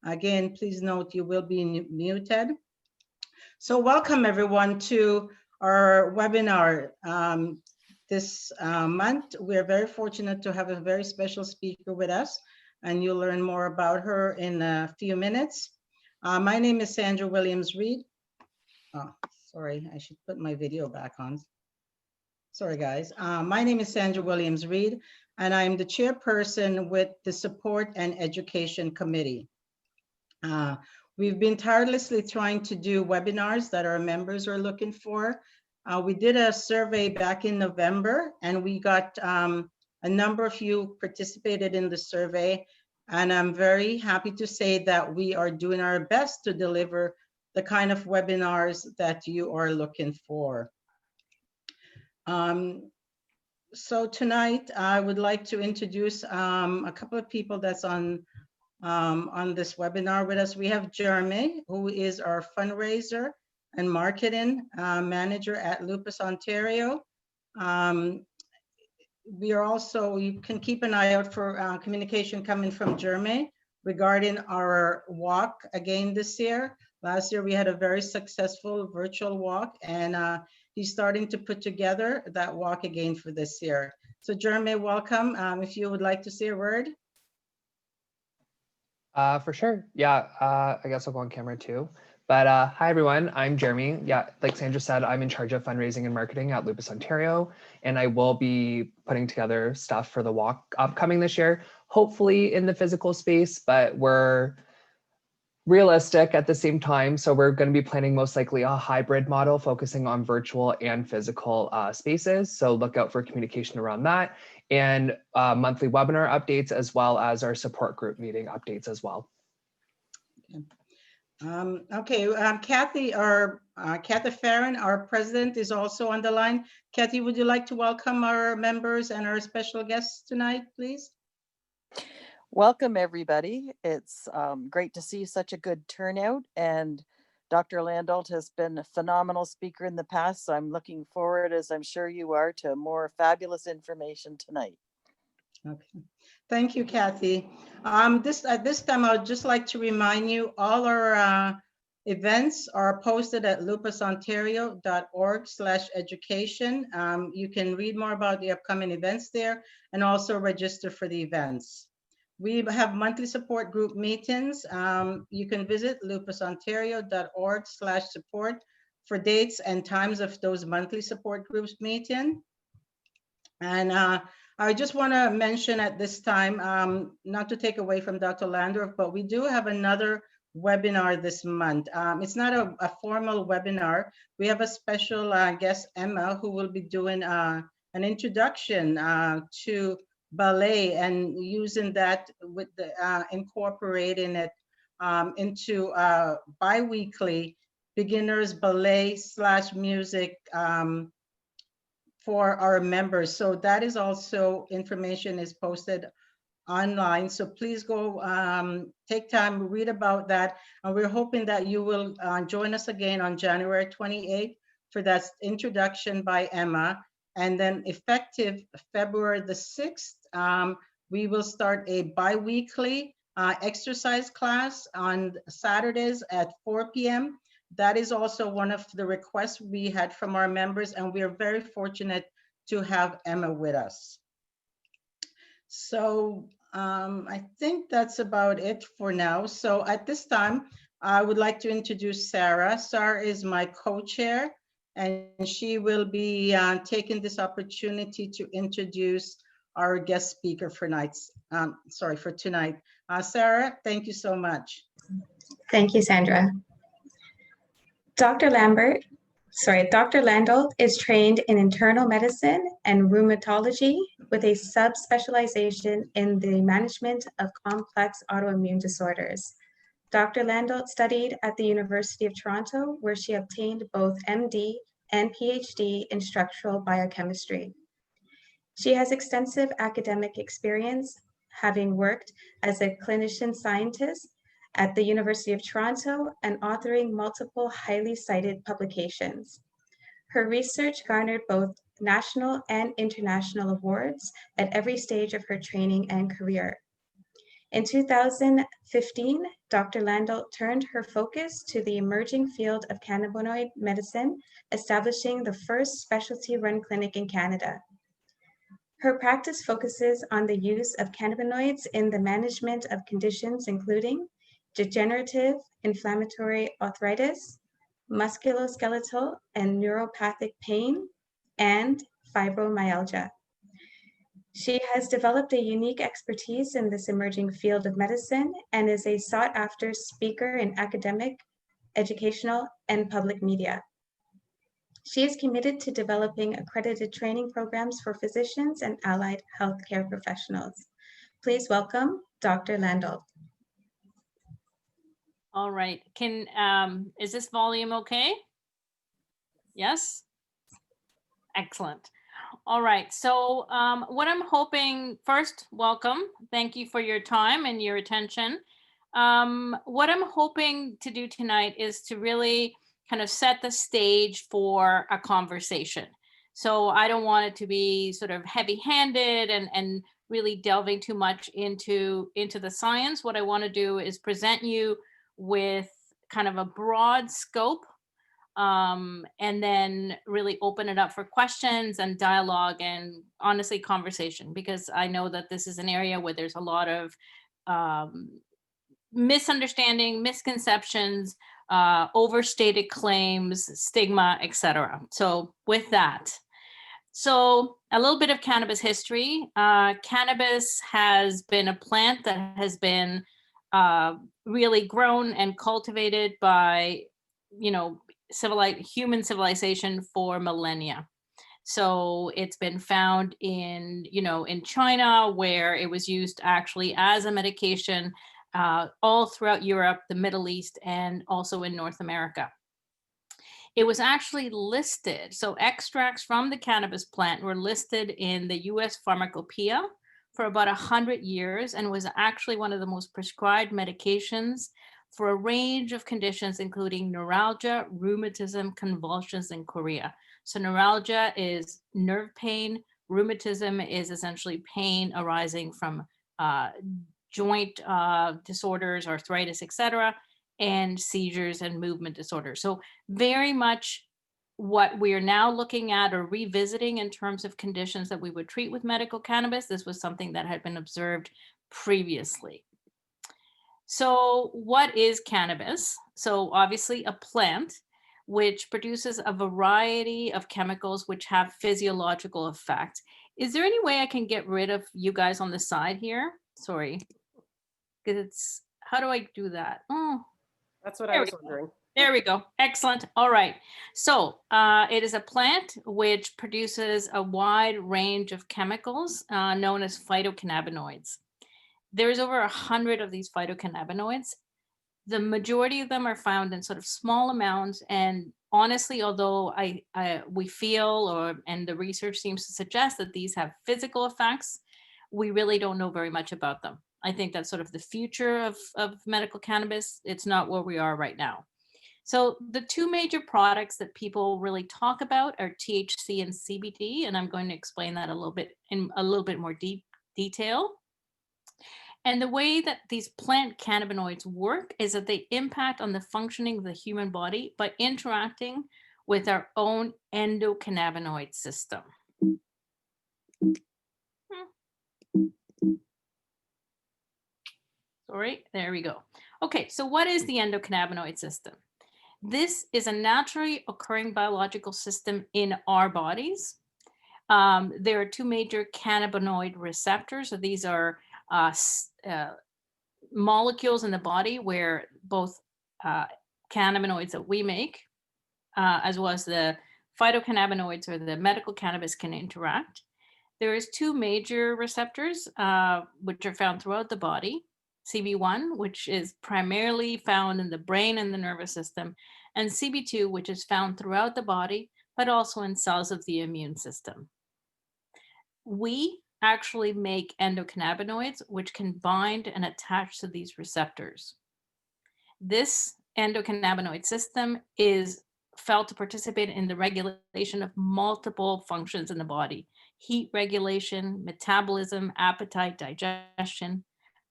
Again, please note you will be muted. So welcome everyone to our webinar. This month, we're very fortunate to have a very special speaker with us, and you'll learn more about her in a few minutes. My name is Sandra Williams-Reed. Oh, sorry, I should put my video back on. Sorry, guys. My name is Sandra Williams-Reed, and I'm the chairperson with the Support and Education Committee. We've been tirelessly trying to do webinars that our members are looking for. We did a survey back in November, and we got a number of you participated in the survey. And I'm very happy to say that we are doing our best to deliver the kind of webinars that you are looking for. So tonight, I would like to introduce a couple of people that's on this webinar with us. We have Jeremy, who is our fundraiser and marketing manager at Lupus Ontario. We are also, you can keep an eye out for communication coming from Jeremy regarding our walk again this year. Last year, we had a very successful virtual walk, and he's starting to put together that walk again for this year. So Jeremy, welcome. If you would like to say a word. For sure. Yeah, I guess I'll go on camera too. But hi, everyone. I'm Jeremy. Yeah, like Sandra said, I'm in charge of fundraising and marketing at Lupus Ontario, and I will be putting together stuff for the walk upcoming this year, hopefully in the physical space, but we're realistic at the same time. So we're going to be planning most likely a hybrid model focusing on virtual and physical spaces. So look out for communication around that, and monthly webinar updates, as well as our support group meeting updates as well. Kathy, Kathy Farron, our president, is also on the line. Kathy, would you like to welcome our members and our special guests tonight, please? Welcome, everybody. It's great to see such a good turnout, and Dr. Landolt has been a phenomenal speaker in the past, so I'm looking forward, as I'm sure you are, to more fabulous information tonight. Okay, thank you, Kathy. At this time, I would just like to remind you, all our events are posted at lupusontario.org/education. You can read more about the upcoming events there and also register for the events. We have monthly support group meetings. You can visit lupusontario.org/support for dates and times of those monthly support groups meeting. And I just want to mention at this time, not to take away from Dr. Landorf, but we do have another webinar this month. It's not a formal webinar. We have a special guest, Emma, who will be doing an introduction to ballet and using that with the incorporating it into bi-weekly beginners ballet / music for our members. So that is also information is posted online. So please go take time, read about that. And we're hoping that you will join us again on January 28th for that introduction by Emma. And then effective February the 6th, we will start a bi-weekly exercise class on Saturdays at 4 p.m. That is also one of the requests we had from our members, and we are very fortunate to have Emma with us. So I think that's about it for now. So at this time, I would like to introduce Sarah. Sarah is my co-chair, and she will be taking this opportunity to introduce our guest speaker for tonight. Sarah, thank you so much. Thank you, Sandra. Dr. Landolt is trained in internal medicine and rheumatology with a subspecialization in the management of complex autoimmune disorders. Dr. Landolt studied at the University of Toronto, where she obtained both MD and PhD in structural biochemistry. She has extensive academic experience, having worked as a clinician scientist at the University of Toronto and authoring multiple highly cited publications. Her research garnered both national and international awards at every stage of her training and career. In 2015, Dr. Landolt turned her focus to the emerging field of cannabinoid medicine, establishing the first specialty-run clinic in Canada. Her practice focuses on the use of cannabinoids in the management of conditions including degenerative inflammatory arthritis, musculoskeletal and neuropathic pain, and fibromyalgia. She has developed a unique expertise in this emerging field of medicine and is a sought-after speaker in academic, educational, and public media. She is committed to developing accredited training programs for physicians and allied healthcare professionals. Please welcome Dr. Landolt. All right. Is this volume okay? Yes? Excellent. All right. So what I'm hoping, first, welcome. Thank you for your time and your attention. What I'm hoping to do tonight is to really kind of set the stage for a conversation. So I don't want it to be sort of heavy-handed and really delving too much into the science. What I want to do is present you with kind of a broad scope, and then really open it up for questions and dialogue and honestly conversation, because I know that this is an area where there's a lot of misunderstanding, misconceptions, overstated claims, stigma, etc. So with that, so a little bit of cannabis history. Cannabis has been a plant that has been really grown and cultivated by, human civilization for millennia. So it's been found in China, where it was used actually as a medication, all throughout Europe, the Middle East, and also in North America. It was actually listed, so extracts from the cannabis plant were listed in the US Pharmacopoeia for about 100 years, and was actually one of the most prescribed medications for a range of conditions, including neuralgia, rheumatism, convulsions, and chorea. So neuralgia is nerve pain. Rheumatism is essentially pain arising from joint disorders, arthritis, etc., and seizures and movement disorders. So very much what we are now looking at or revisiting in terms of conditions that we would treat with medical cannabis. This was something that had been observed previously. So what is cannabis? So obviously a plant which produces a variety of chemicals which have physiological effect. Is there any way I can get rid of you guys on the side here? Sorry, because it's, how do I do that? Oh, that's what I was wondering. There we go. Excellent. All right. So it is a plant which produces a wide range of chemicals known as phytocannabinoids. There's over 100 of these phytocannabinoids. The majority of them are found in sort of small amounts. And honestly, although we feel, and the research seems to suggest that these have physical effects, we really don't know very much about them. I think that's sort of the future of medical cannabis. It's not where we are right now. So the two major products that people really talk about are THC and CBD, and I'm going to explain that a little bit in a little bit more detail. And the way that these plant cannabinoids work is that they impact on the functioning of the human body by interacting with our own endocannabinoid system. Sorry, there we go. Okay, so what is the endocannabinoid system? This is a naturally occurring biological system in our bodies. There are two major cannabinoid receptors. So these are molecules in the body where both cannabinoids that we make, as well as the phytocannabinoids or the medical cannabis, can interact. There is two major receptors which are found throughout the body. CB1, which is primarily found in the brain and the nervous system, and CB2, which is found throughout the body, but also in cells of the immune system. We actually make endocannabinoids, which can bind and attach to these receptors. This endocannabinoid system is felt to participate in the regulation of multiple functions in the body: heat regulation, metabolism, appetite, digestion,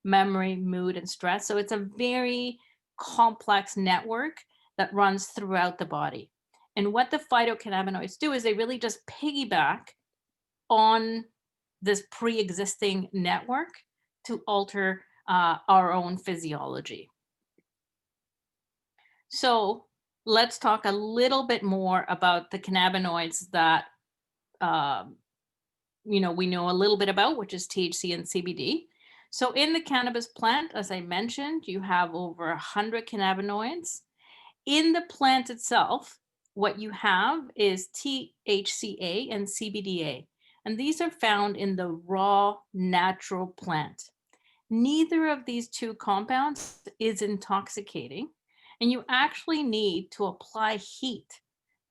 memory, mood, and stress. So it's a very complex network that runs throughout the body. And what the phytocannabinoids do is they really just piggyback on this pre-existing network to alter our own physiology. So let's talk a little bit more about the cannabinoids that we know a little bit about, which is THC and CBD. So in the cannabis plant, as I mentioned, you have over 100 cannabinoids. In the plant itself, what you have is THCA and CBDA, and these are found in the raw natural plant. Neither of these two compounds is intoxicating, and you actually need to apply heat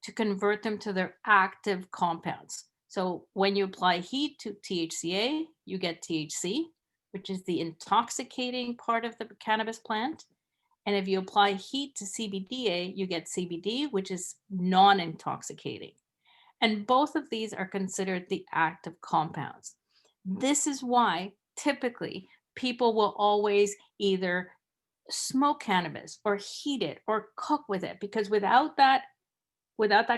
to convert them to their active compounds. So when you apply heat to THCA, you get THC, which is the intoxicating part of the cannabis plant. And if you apply heat to CBDA, you get CBD, which is non-intoxicating. And both of these are considered the active compounds. This is why typically people will always either smoke cannabis or heat it or cook with it, because without that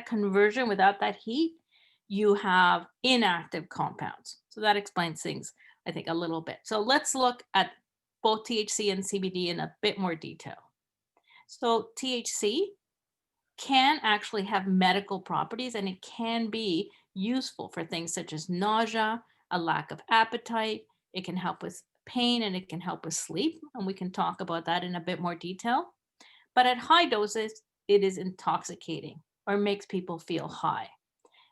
conversion, without that heat, you have inactive compounds. So that explains things, I think, a little bit. So let's look at both THC and CBD in a bit more detail. So THC can actually have medical properties, and it can be useful for things such as nausea, a lack of appetite. It can help with pain, and it can help with sleep. And we can talk about that in a bit more detail. But at high doses, it is intoxicating or makes people feel high,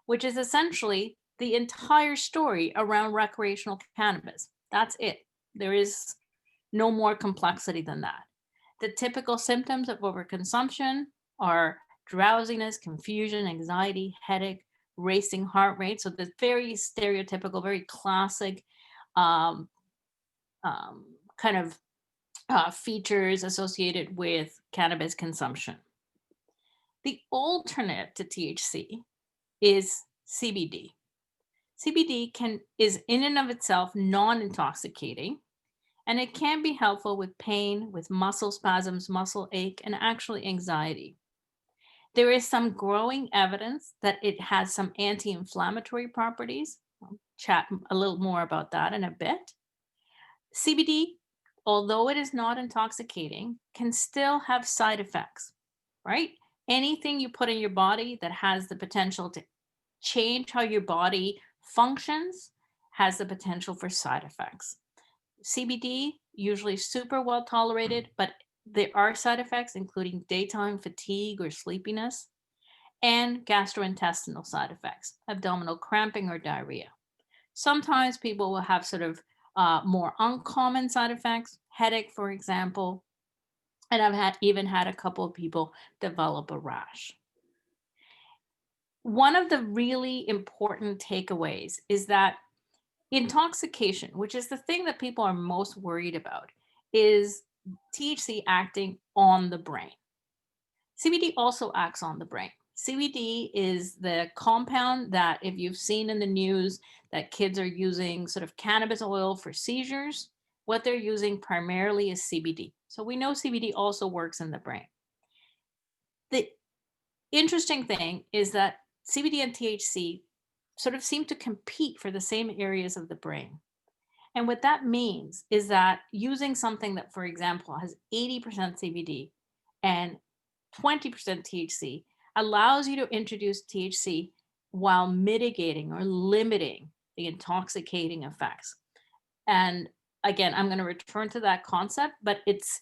which is essentially the entire story around recreational cannabis. That's it. There is no more complexity than that. The typical symptoms of overconsumption are drowsiness, confusion, anxiety, headache, racing heart rate. So the very stereotypical, very classic kind of features associated with cannabis consumption. The alternate to THC is CBD. CBD is in and of itself non-intoxicating, and it can be helpful with pain, with muscle spasms, muscle ache, and actually anxiety. There is some growing evidence that it has some anti-inflammatory properties. I'll chat a little more about that in a bit. CBD, although it is not intoxicating, can still have side effects, right? Anything you put in your body that has the potential to change how your body functions has the potential for side effects. CBD, usually super well tolerated, but there are side effects, including daytime fatigue or sleepiness, and gastrointestinal side effects, abdominal cramping or diarrhea. Sometimes people will have sort of more uncommon side effects, headache, for example, and I've even had a couple of people develop a rash. One of the really important takeaways is that intoxication, which is the thing that people are most worried about, is THC acting on the brain. CBD also acts on the brain. CBD is the compound that, if you've seen in the news that kids are using sort of cannabis oil for seizures, what they're using primarily is CBD. So we know CBD also works in the brain. The interesting thing is that CBD and THC sort of seem to compete for the same areas of the brain. And what that means is that using something that, for example, has 80% CBD and 20% THC allows you to introduce THC while mitigating or limiting the intoxicating effects. And again, I'm going to return to that concept, but it's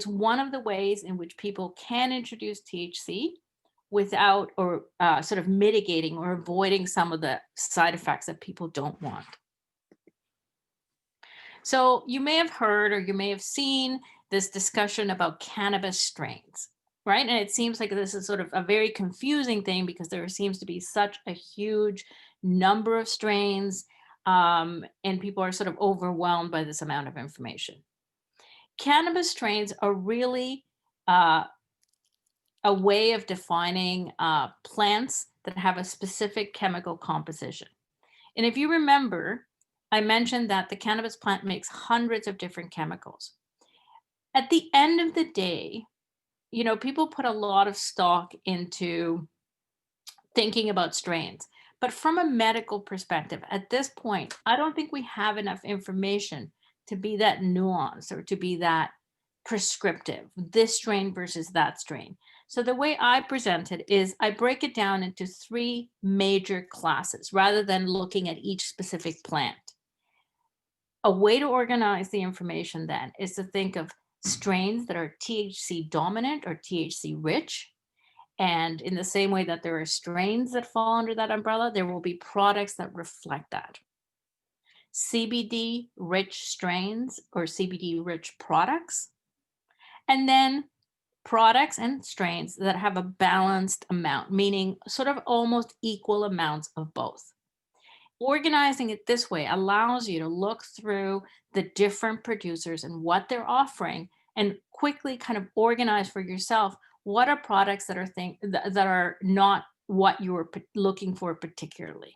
one of the ways in which people can introduce THC without or sort of mitigating or avoiding some of the side effects that people don't want. So you may have heard or you may have seen this discussion about cannabis strains, right? And it seems like this is sort of a very confusing thing because there seems to be such a huge number of strains, and people are sort of overwhelmed by this amount of information. Cannabis strains are really a way of defining plants that have a specific chemical composition. And if you remember, I mentioned that the cannabis plant makes hundreds of different chemicals. At the end of the day, you know, people put a lot of stock into thinking about strains. But from a medical perspective, at this point, I don't think we have enough information to be that nuanced or to be that prescriptive, this strain versus that strain. So the way I present it is I break it down into 3 major classes rather than looking at each specific plant. A way to organize the information then is to think of strains that are THC dominant or THC rich. And in the same way that there are strains that fall under that umbrella, there will be products that reflect that. CBD rich strains or CBD rich products, and then products and strains that have a balanced amount, meaning sort of almost equal amounts of both. Organizing it this way allows you to look through the different producers and what they're offering and quickly kind of organize for yourself what are products that are that are not what you were looking for particularly.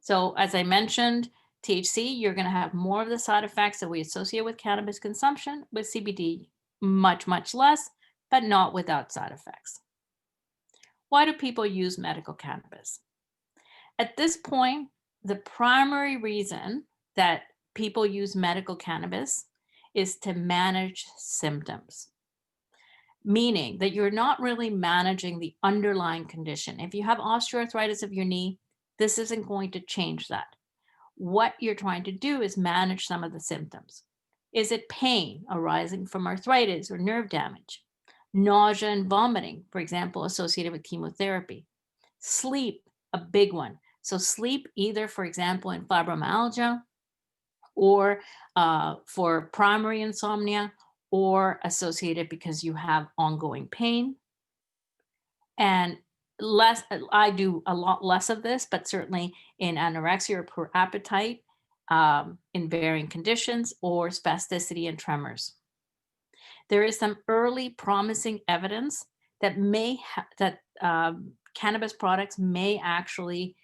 So as I mentioned, THC, you're going to have more of the side effects that we associate with cannabis consumption. With CBD, much, much less, but not without side effects. Why do people use medical cannabis? At this point, the primary reason that people use medical cannabis is to manage symptoms, meaning that you're not really managing the underlying condition. If you have osteoarthritis of your knee, this isn't going to change that. What you're trying to do is manage some of the symptoms. Is it pain arising from arthritis or nerve damage? Nausea and vomiting, for example, associated with chemotherapy. Sleep, a big one. So sleep either, for example, in fibromyalgia or for primary insomnia, or associated because you have ongoing pain. And less, I do a lot less of this, but certainly in anorexia or poor appetite, in varying conditions, or spasticity and tremors. There is some early promising evidence that cannabis products may actually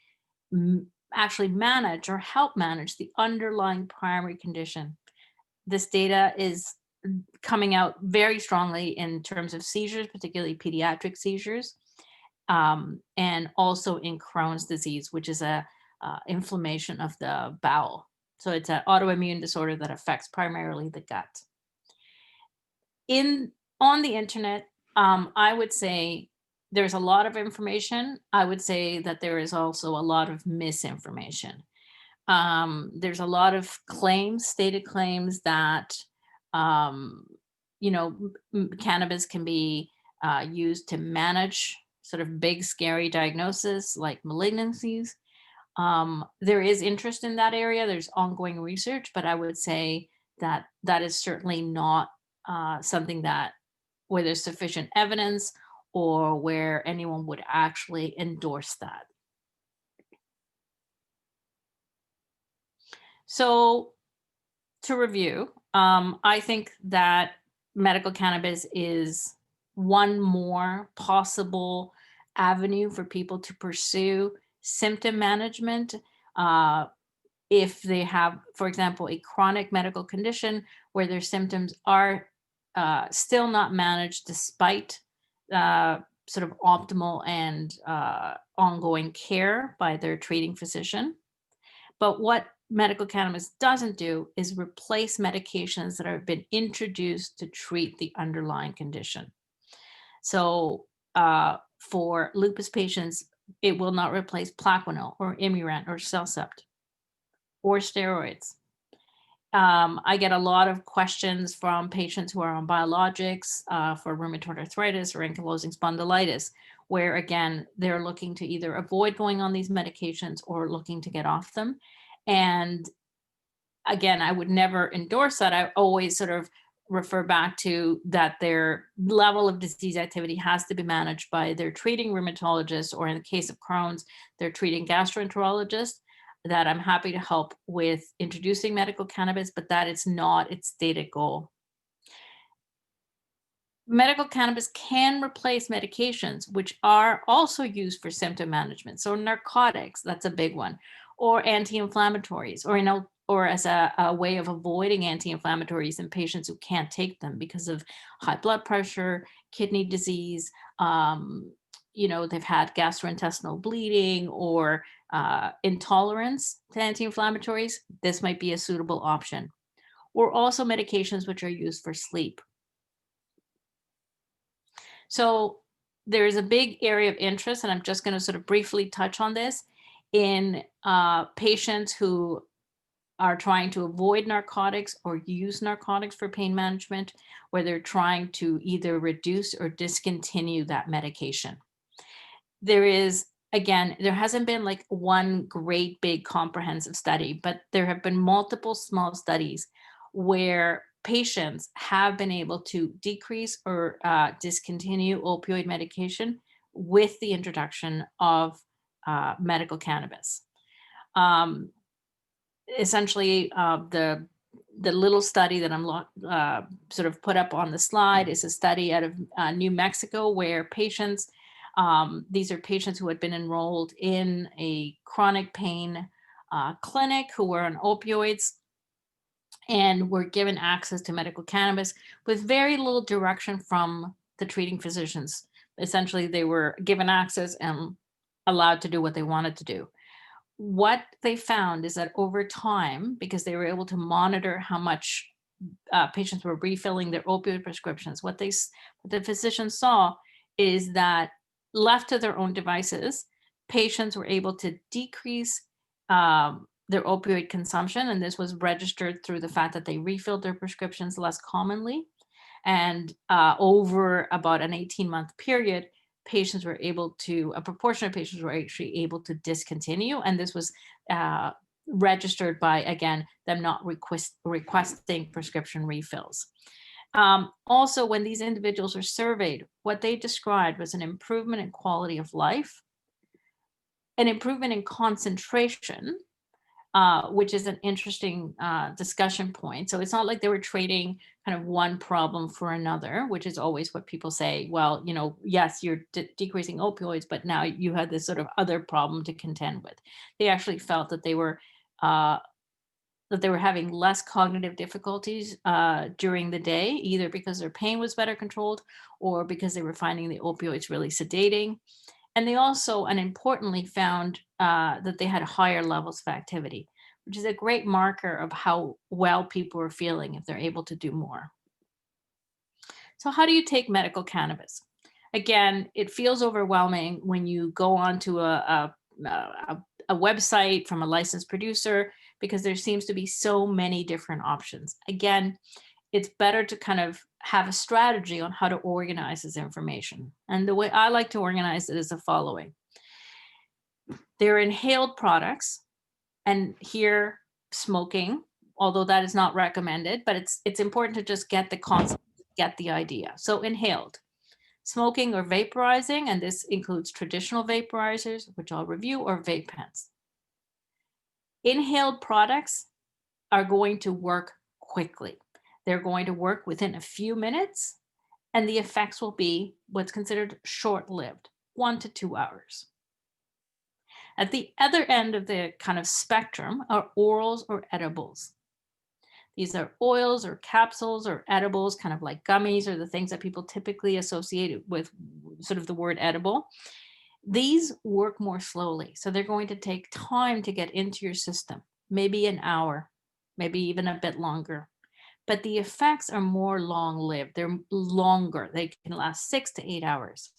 manage or help manage the underlying primary condition. This data is coming out very strongly in terms of seizures, particularly pediatric seizures, and also in Crohn's disease, which is a inflammation of the bowel. So it's an autoimmune disorder that affects primarily the gut. On the internet, I would say there's a lot of information. I would say that there is also a lot of misinformation. There's a lot of claims, stated claims that, cannabis can be used to manage sort of big, scary diagnoses like malignancies. There is interest in that area. There's ongoing research, but I would say that that is certainly not something that where there's sufficient evidence or where anyone would actually endorse that. So to review, I think that medical cannabis is one more possible avenue for people to pursue symptom management. If they have, for example, a chronic medical condition where their symptoms are still not managed despite sort of optimal and ongoing care by their treating physician. But what medical cannabis doesn't do is replace medications that have been introduced to treat the underlying condition. So for lupus patients, it will not replace Plaquenil or Imuran or Cellcept or steroids. I get a lot of questions from patients who are on biologics for rheumatoid arthritis or ankylosing spondylitis, where again, they're looking to either avoid going on these medications or looking to get off them. And again, I would never endorse that. I always sort of refer back to that their level of disease activity has to be managed by their treating rheumatologist, or in the case of Crohn's, their treating gastroenterologist, that I'm happy to help with introducing medical cannabis, but that is not its stated goal. Medical cannabis can replace medications, which are also used for symptom management. So narcotics, that's a big one. or anti-inflammatories, or as a way of avoiding anti-inflammatories in patients who can't take them because of high blood pressure, kidney disease, they've had gastrointestinal bleeding or intolerance to anti-inflammatories. This might be a suitable option. Or also medications which are used for sleep. So there's a big area of interest, and I'm just going to sort of briefly touch on this, in patients who are trying to avoid narcotics or use narcotics for pain management, where they're trying to either reduce or discontinue that medication. There hasn't been like one great big comprehensive study, but there have been multiple small studies where patients have been able to decrease or discontinue opioid medication with the introduction of medical cannabis. Essentially, the little study that I'm sort of put up on the slide is a study out of New Mexico, where patients, these are patients who had been enrolled in a chronic pain clinic who were on opioids and were given access to medical cannabis with very little direction from the treating physicians. Essentially, they were given access and allowed to do what they wanted to do. What they found is that over time, because they were able to monitor how much patients were refilling their opioid prescriptions, what the physicians saw is that left to their own devices, patients were able to decrease their opioid consumption, and this was registered through the fact that they refilled their prescriptions less commonly. And over about an 18-month period, a proportion of patients were actually able to discontinue. And this was registered by, again, them not requesting prescription refills. Also, when these individuals were surveyed, what they described was an improvement in quality of life, an improvement in concentration, which is an interesting discussion point. So it's not like they were trading kind of one problem for another, which is always what people say. Well, yes, you're decreasing opioids, but now you had this sort of other problem to contend with. They actually felt that they were having less cognitive difficulties during the day, either because their pain was better controlled or because they were finding the opioids really sedating. And they also, and importantly, found that they had higher levels of activity, which is a great marker of how well people are feeling if they're able to do more. So how do you take medical cannabis? Again, it feels overwhelming when you go onto a website from a licensed producer, because there seems to be so many different options. Again, it's better to kind of have a strategy on how to organize this information. And the way I like to organize it is the following. There are inhaled products, and here smoking, although that is not recommended, but it's important to just get the concept, get the idea. So inhaled, smoking or vaporizing, and this includes traditional vaporizers, which I'll review, or vape pens. Inhaled products are going to work quickly. They're going to work within a few minutes, and the effects will be what's considered short-lived, 1 to 2 hours. At the other end of the kind of spectrum are orals or edibles. These are oils or capsules or edibles, kind of like gummies, or the things that people typically associate with sort of the word edible. These work more slowly, so they're going to take time to get into your system, maybe an hour, maybe even a bit longer. But the effects are more long-lived. They're longer. They can last 6 to 8 hours.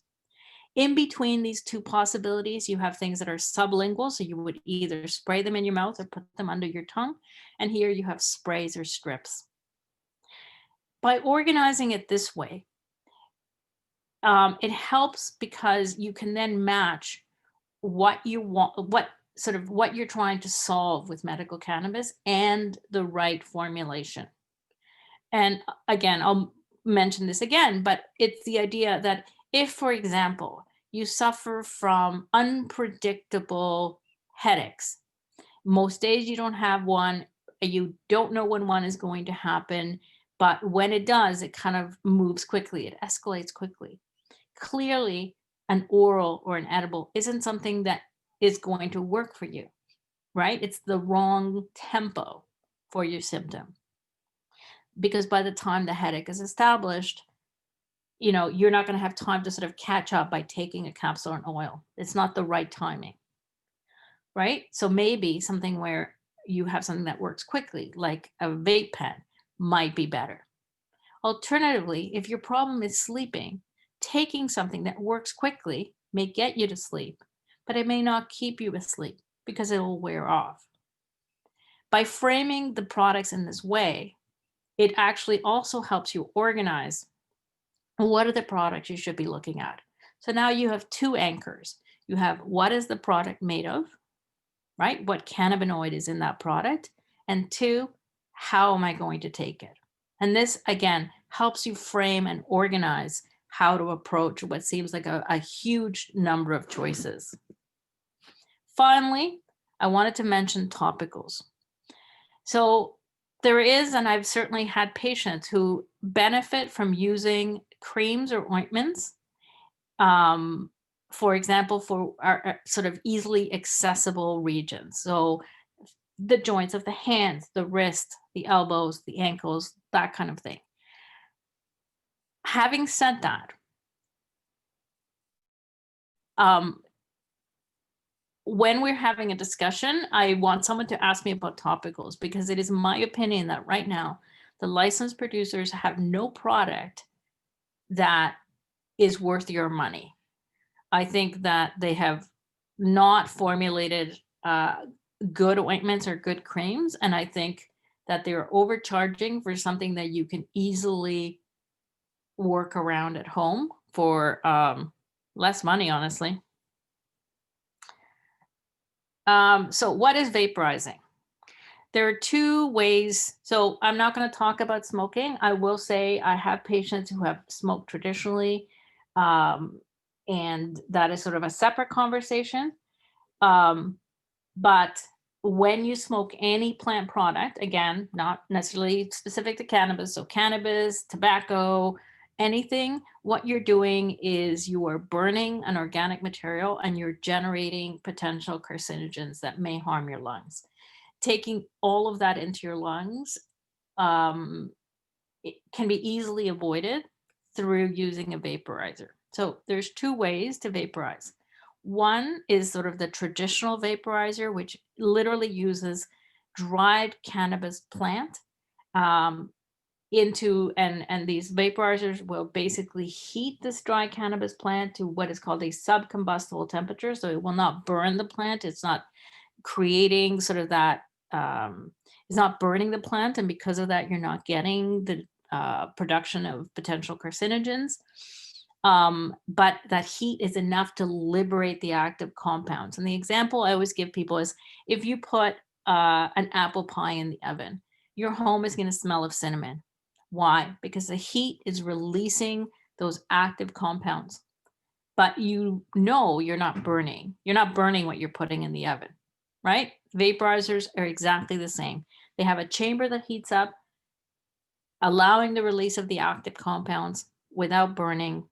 In between these two possibilities, you have things that are sublingual. So you would either spray them in your mouth or put them under your tongue. And here you have sprays or strips. By organizing it this way, it helps because you can then match what you want, what you're trying to solve with medical cannabis and the right formulation. And again, I'll mention this again, but it's the idea that if, for example, you suffer from unpredictable headaches, most days you don't have one, you don't know when one is going to happen, but when it does, it kind of moves quickly, it escalates quickly. Clearly, an oral or an edible isn't something that is going to work for you. right? It's the wrong tempo for your symptom. Because by the time the headache is established, you know, you're not going to have time to sort of catch up by taking a capsule or an oil. It's not the right timing, right? So maybe something where you have something that works quickly, like a vape pen, might be better. Alternatively, if your problem is sleeping, taking something that works quickly may get you to sleep, but it may not keep you asleep because it will wear off. By framing the products in this way, it actually also helps you organize what are the products you should be looking at. So now you have two anchors. You have what is the product made of, right? What cannabinoid is in that product? And two, how am I going to take it? And this, again, helps you frame and organize how to approach what seems like a huge number of choices. Finally, I wanted to mention topicals. So there is, and I've certainly had patients who benefit from using creams or ointments, for example, for our sort of easily accessible regions. So the joints of the hands, the wrist, the elbows, the ankles, that kind of thing. Having said that, when we're having a discussion, I want someone to ask me about topicals, because it is my opinion that right now, the licensed producers have no product that is worth your money. I think that they have not formulated good ointments or good creams. And I think that they're overcharging for something that you can easily work around at home for less money, honestly. So what is vaporizing? There are two ways. So I'm not going to talk about smoking. I will say I have patients who have smoked traditionally, and that is sort of a separate conversation. But when you smoke any plant product, again, not necessarily specific to cannabis, so cannabis, tobacco, anything, what you're doing is you are burning an organic material and you're generating potential carcinogens that may harm your lungs. Taking all of that into your lungs it can be easily avoided through using a vaporizer. So there's two ways to vaporize. One is sort of the traditional vaporizer, which literally uses dried cannabis plant into, and these vaporizers will basically heat this dry cannabis plant to what is called a subcombustible temperature. So it will not burn the plant. It's not creating sort of that, it's not burning the plant. And because of that, you're not getting the production of potential carcinogens. But that heat is enough to liberate the active compounds. And the example I always give people is if you put an apple pie in the oven, your home is going to smell of cinnamon. Why? Because the heat is releasing those active compounds. But you know you're not burning. You're not burning what you're putting in the oven, right? Vaporizers are exactly the same. They have a chamber that heats up, allowing the release of the active compounds without burning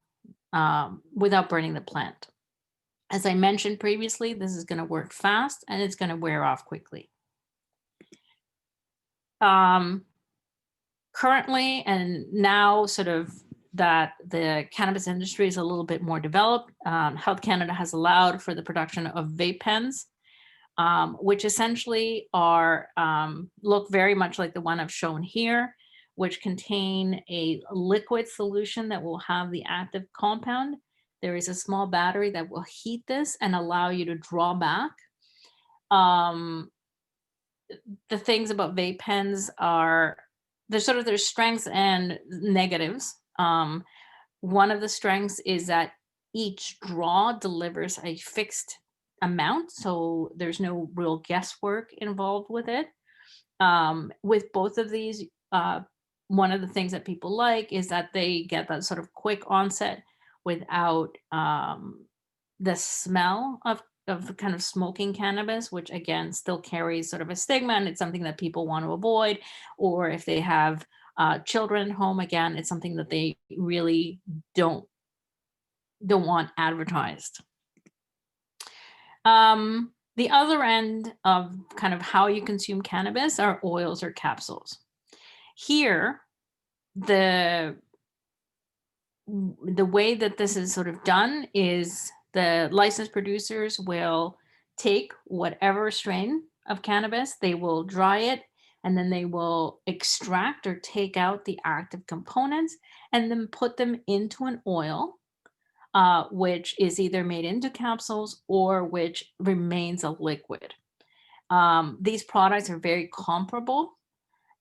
the plant. As I mentioned previously, this is going to work fast and it's going to wear off quickly. Currently, and now sort of that the cannabis industry is a little bit more developed, Health Canada has allowed for the production of vape pens, which essentially are, look very much like the one I've shown here, which contain a liquid solution that will have the active compound. There is a small battery that will heat this and allow you to draw back. The things about vape pens are, there's sort of their strengths and negatives. One of the strengths is that each draw delivers a fixed amount, so there's no real guesswork involved with it. With both of these, one of the things that people like is that they get that sort of quick onset without the smell of kind of smoking cannabis, which again still carries sort of a stigma, and it's something that people want to avoid. Or if they have children at home, again, it's something that they really don't want advertised. The other end of kind of how you consume cannabis are oils or capsules. Here, the way that this is sort of done is the licensed producers will take whatever strain of cannabis, they will dry it, and then they will extract or take out the active components and then put them into an oil, which is either made into capsules or which remains a liquid. These products are very comparable.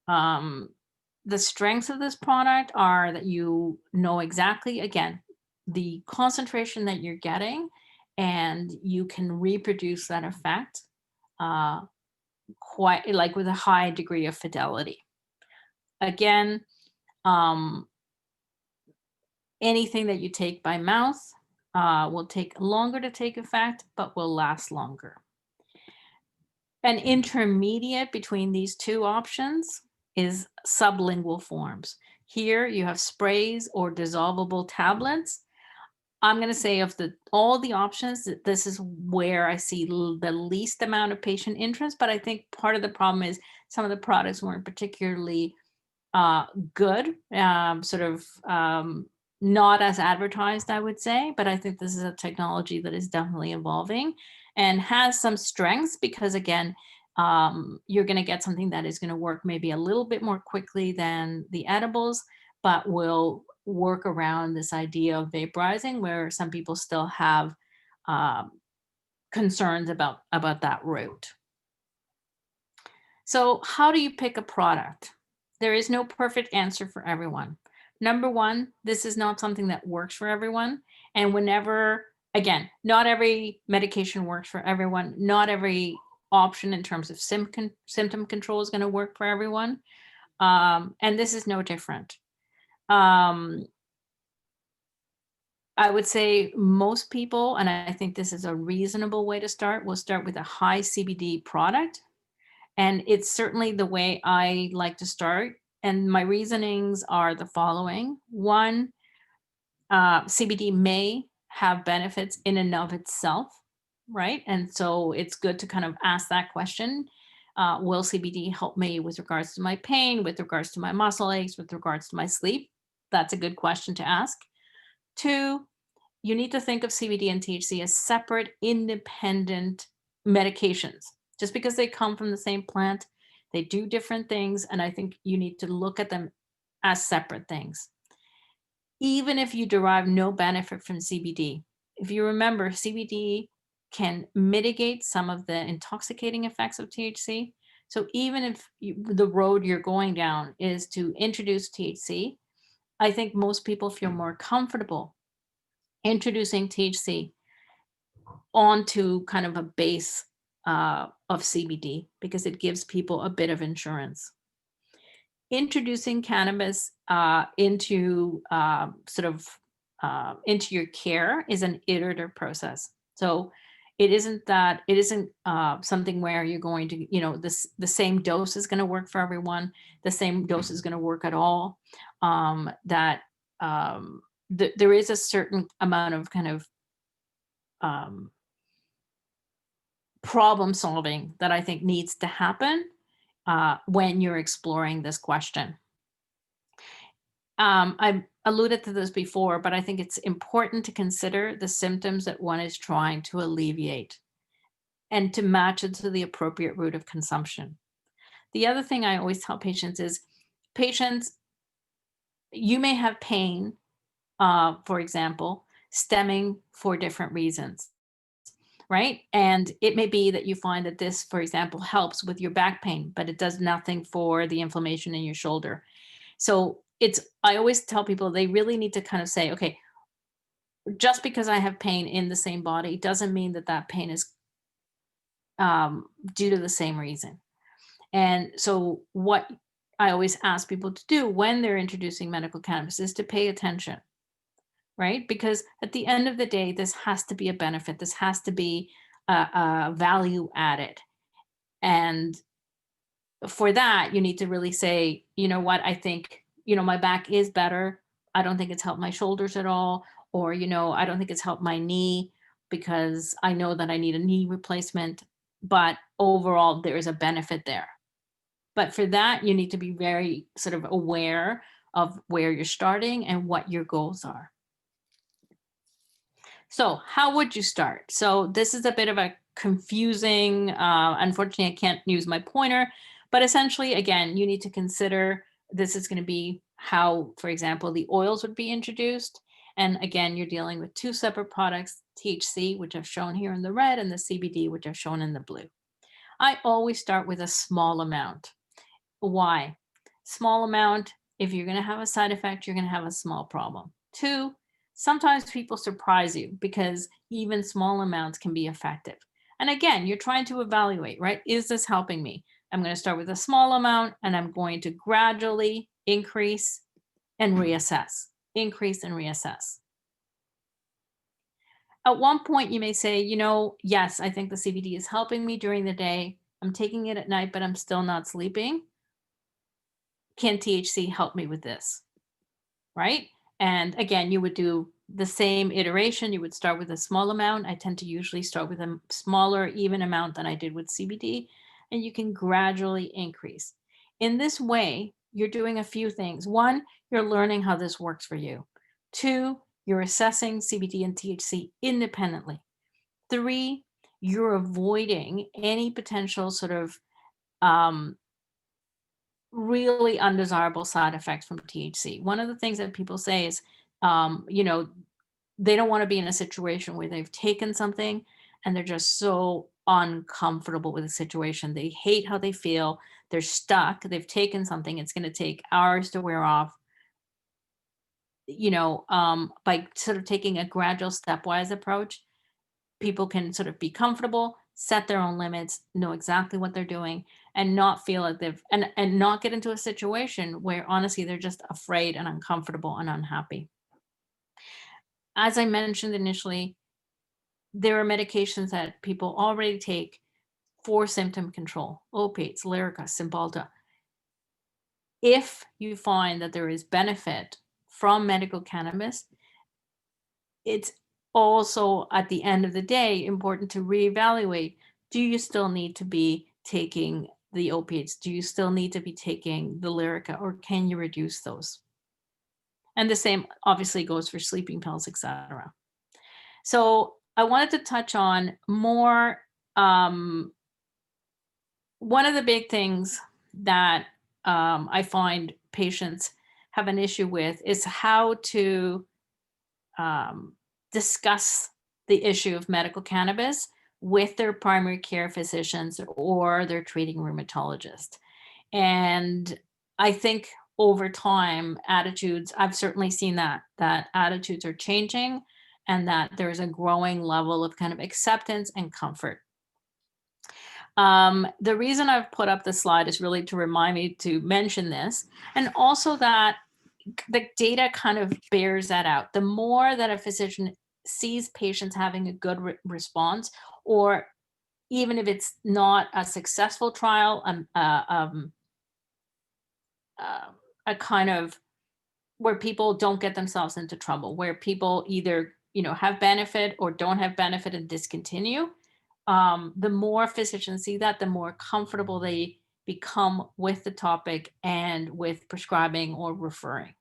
The strengths of this product are that you know exactly, again, the concentration that you're getting, and you can reproduce that effect quite like with a high degree of fidelity. Again, anything that you take by mouth will take longer to take effect, but will last longer. An intermediate between these two options is sublingual forms. Here you have sprays or dissolvable tablets. I'm going to say of all the options, this is where I see the least amount of patient interest, but I think part of the problem is some of the products weren't particularly good, not as advertised, I would say, but I think this is a technology that is definitely evolving and has some strengths because, again, you're going to get something that is going to work maybe a little bit more quickly than the edibles, but will work around this idea of vaporizing, where some people still have concerns about that route. So how do you pick a product? There is no perfect answer for everyone. Number one, this is not something that works for everyone. And whenever, again, not every medication works for everyone. Not every option in terms of symptom control is going to work for everyone. And this is no different. I would say most people, and I think this is a reasonable way to start, will start with a high CBD product. And it's certainly the way I like to start. And my reasonings are the following. One, CBD may have benefits in and of itself, right? And so it's good to kind of ask that question. Will CBD help me with regards to my pain, with regards to my muscle aches, with regards to my sleep? That's a good question to ask. Two, you need to think of CBD and THC as separate, independent medications. Just because they come from the same plant, they do different things, and I think you need to look at them as separate things. Even if you derive no benefit from CBD, if you remember, CBD can mitigate some of the intoxicating effects of THC. So even if the road you're going down is to introduce THC, I think most people feel more comfortable introducing THC onto kind of a base of CBD because it gives people a bit of insurance. Introducing cannabis into into your care is an iterative process. So it isn't something where you're going to, the same dose is going to work for everyone. The same dose is going to work at all. There is a certain amount of kind of problem solving that I think needs to happen when you're exploring this question. I've alluded to this before, but I think it's important to consider the symptoms that one is trying to alleviate and to match it to the appropriate route of consumption. The other thing I always tell patients is, you may have pain, for example, stemming for different reasons. Right? And it may be that you find that this, for example, helps with your back pain, but it does nothing for the inflammation in your shoulder. So I always tell people they really need to kind of say, okay, just because I have pain in the same body doesn't mean that that pain is due to the same reason. And so what I always ask people to do when they're introducing medical cannabis is to pay attention. Right? Because at the end of the day, this has to be a benefit. This has to be a value added. And for that, you need to really say, you know what, I think, my back is better. I don't think it's helped my shoulders at all. Or, I don't think it's helped my knee because I know that I need a knee replacement. but overall there is a benefit there. But for that, you need to be very sort of aware of where you're starting and what your goals are. So how would you start? So this is a bit of a confusing, unfortunately, I can't use my pointer, but essentially, again, you need to consider this is going to be how, for example, the oils would be introduced. And again, you're dealing with two separate products, THC, which I've shown here in the red, and the CBD, which I've shown in the blue. I always start with a small amount. Why? Small amount, if you're going to have a side effect, you're going to have a small problem. Two, sometimes people surprise you because even small amounts can be effective. And again, you're trying to evaluate, right? Is this helping me? I'm going to start with a small amount and I'm going to gradually increase and reassess, increase and reassess. At one point, you may say, you know, yes, I think the CBD is helping me during the day. I'm taking it at night, but I'm still not sleeping. Can THC help me with this? Right? And again, you would do the same iteration. You would start with a small amount. I tend to usually start with a smaller, even amount than I did with CBD, and you can gradually increase. In this way, you're doing a few things. One, you're learning how this works for you. Two, you're assessing CBD and THC independently. Three, you're avoiding any potential sort of really undesirable side effects from THC. One of the things that people say is, you know, they don't want to be in a situation where they've taken something and they're just so uncomfortable with the situation. They hate how they feel. They're stuck. They've taken something. It's going to take hours to wear off. You know, by sort of taking a gradual stepwise approach, people can sort of be comfortable, set their own limits, know exactly what they're doing, and not feel like they've, and not get into a situation where honestly they're just afraid and uncomfortable and unhappy. As I mentioned initially, there are medications that people already take for symptom control, opiates, Lyrica, Cymbalta. If you find that there is benefit from medical cannabis, it's also at the end of the day important to reevaluate. Do you still need to be taking the opiates? Do you still need to be taking the Lyrica, or can you reduce those? And the same obviously goes for sleeping pills, etc. So I wanted to touch on more. One of the big things that I find patients have an issue with is how to discuss the issue of medical cannabis with their primary care physicians or their treating rheumatologist. And I think over time, attitudes, I've certainly seen that attitudes are changing and that there's a growing level of kind of acceptance and comfort. The reason I've put up the slide is really to remind me to mention this, and also that the data kind of bears that out. The more that a physician sees patients having a good response, or even if it's not a successful trial, a kind of where people don't get themselves into trouble, where people either, you know, have benefit or don't have benefit and discontinue. The more physicians see that, the more comfortable they become with the topic and with prescribing or referring.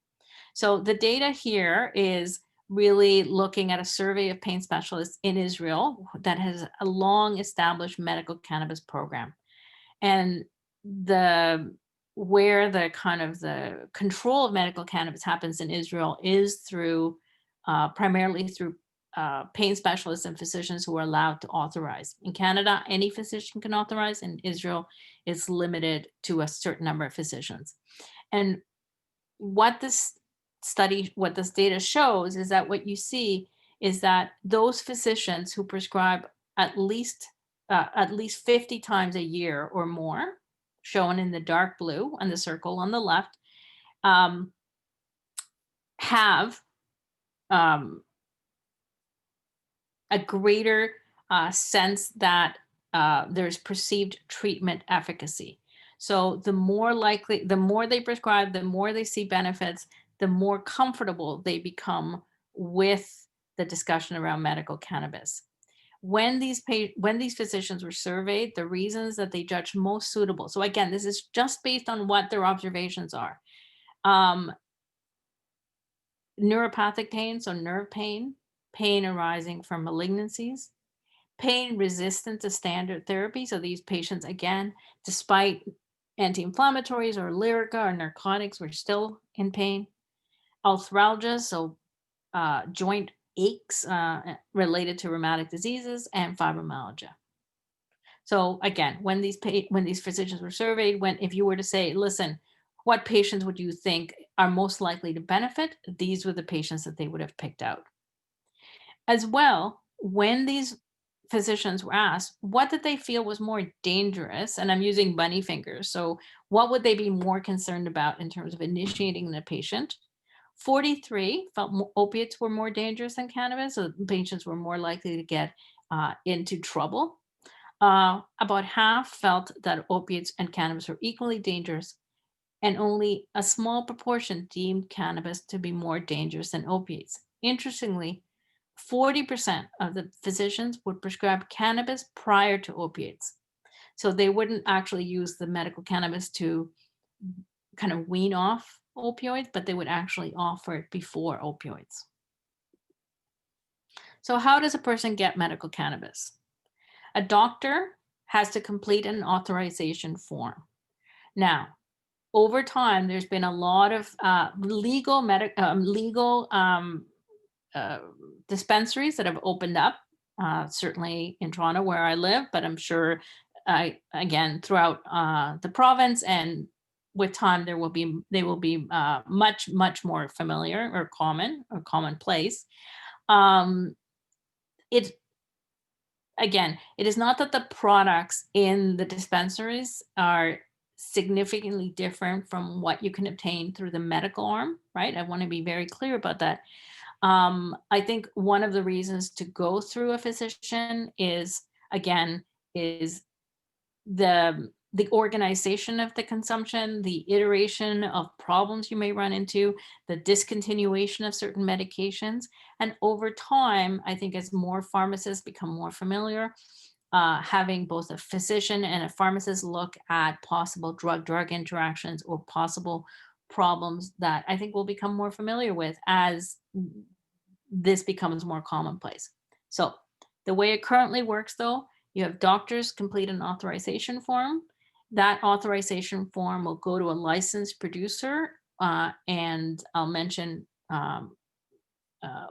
So the data here is really looking at a survey of pain specialists in Israel that has a long established medical cannabis program. And where the kind of the control of medical cannabis happens in Israel is through primarily through pain specialists and physicians who are allowed to authorize. In Canada, any physician can authorize. In Israel, it's limited to a certain number of physicians. And what this data shows is that what you see is that those physicians who prescribe at least 50 times a year or more, shown in the dark blue and the circle on the left, have a greater sense that there's perceived treatment efficacy. So the more they prescribe, the more they see benefits, the more comfortable they become with the discussion around medical cannabis. when these physicians were surveyed, the reasons that they judged most suitable. So again, this is just based on what their observations are. Neuropathic pain, so nerve pain, pain arising from malignancies, pain resistant to standard therapy. So these patients, again, despite anti-inflammatories or Lyrica or narcotics, were still in pain. Arthralgia, so joint aches related to rheumatic diseases, and fibromyalgia. So again, when these physicians were surveyed, if you were to say, listen, what patients would you think are most likely to benefit? These were the patients that they would have picked out. As well, when these physicians were asked, what did they feel was more dangerous? And I'm using bunny fingers. So what would they be more concerned about in terms of initiating the patient? 43 felt opiates were more dangerous than cannabis, so patients were more likely to get into trouble. About half felt that opiates and cannabis were equally dangerous, and only a small proportion deemed cannabis to be more dangerous than opiates. Interestingly, 40% of the physicians would prescribe cannabis prior to opiates. So they wouldn't actually use the medical cannabis to kind of wean off opioids, but they would actually offer it before opioids. So how does a person get medical cannabis? A doctor has to complete an authorization form. Now, over time, there's been a lot of legal dispensaries that have opened up, certainly in Toronto where I live, but I'm sure, again, throughout the province, and with time they will be much more familiar or commonplace. It is not that the products in the dispensaries are significantly different from what you can obtain through the medical arm, right? I want to be very clear about that. I think one of the reasons to go through a physician is the organization of the consumption, the iteration of problems you may run into, the discontinuation of certain medications. And over time, I think as more pharmacists become more familiar, having both a physician and a pharmacist look at possible drug-drug interactions or possible problems that I think we'll become more familiar with as this becomes more commonplace. So the way it currently works, though, you have doctors complete an authorization form. That authorization form will go to a licensed producer, and I'll mention,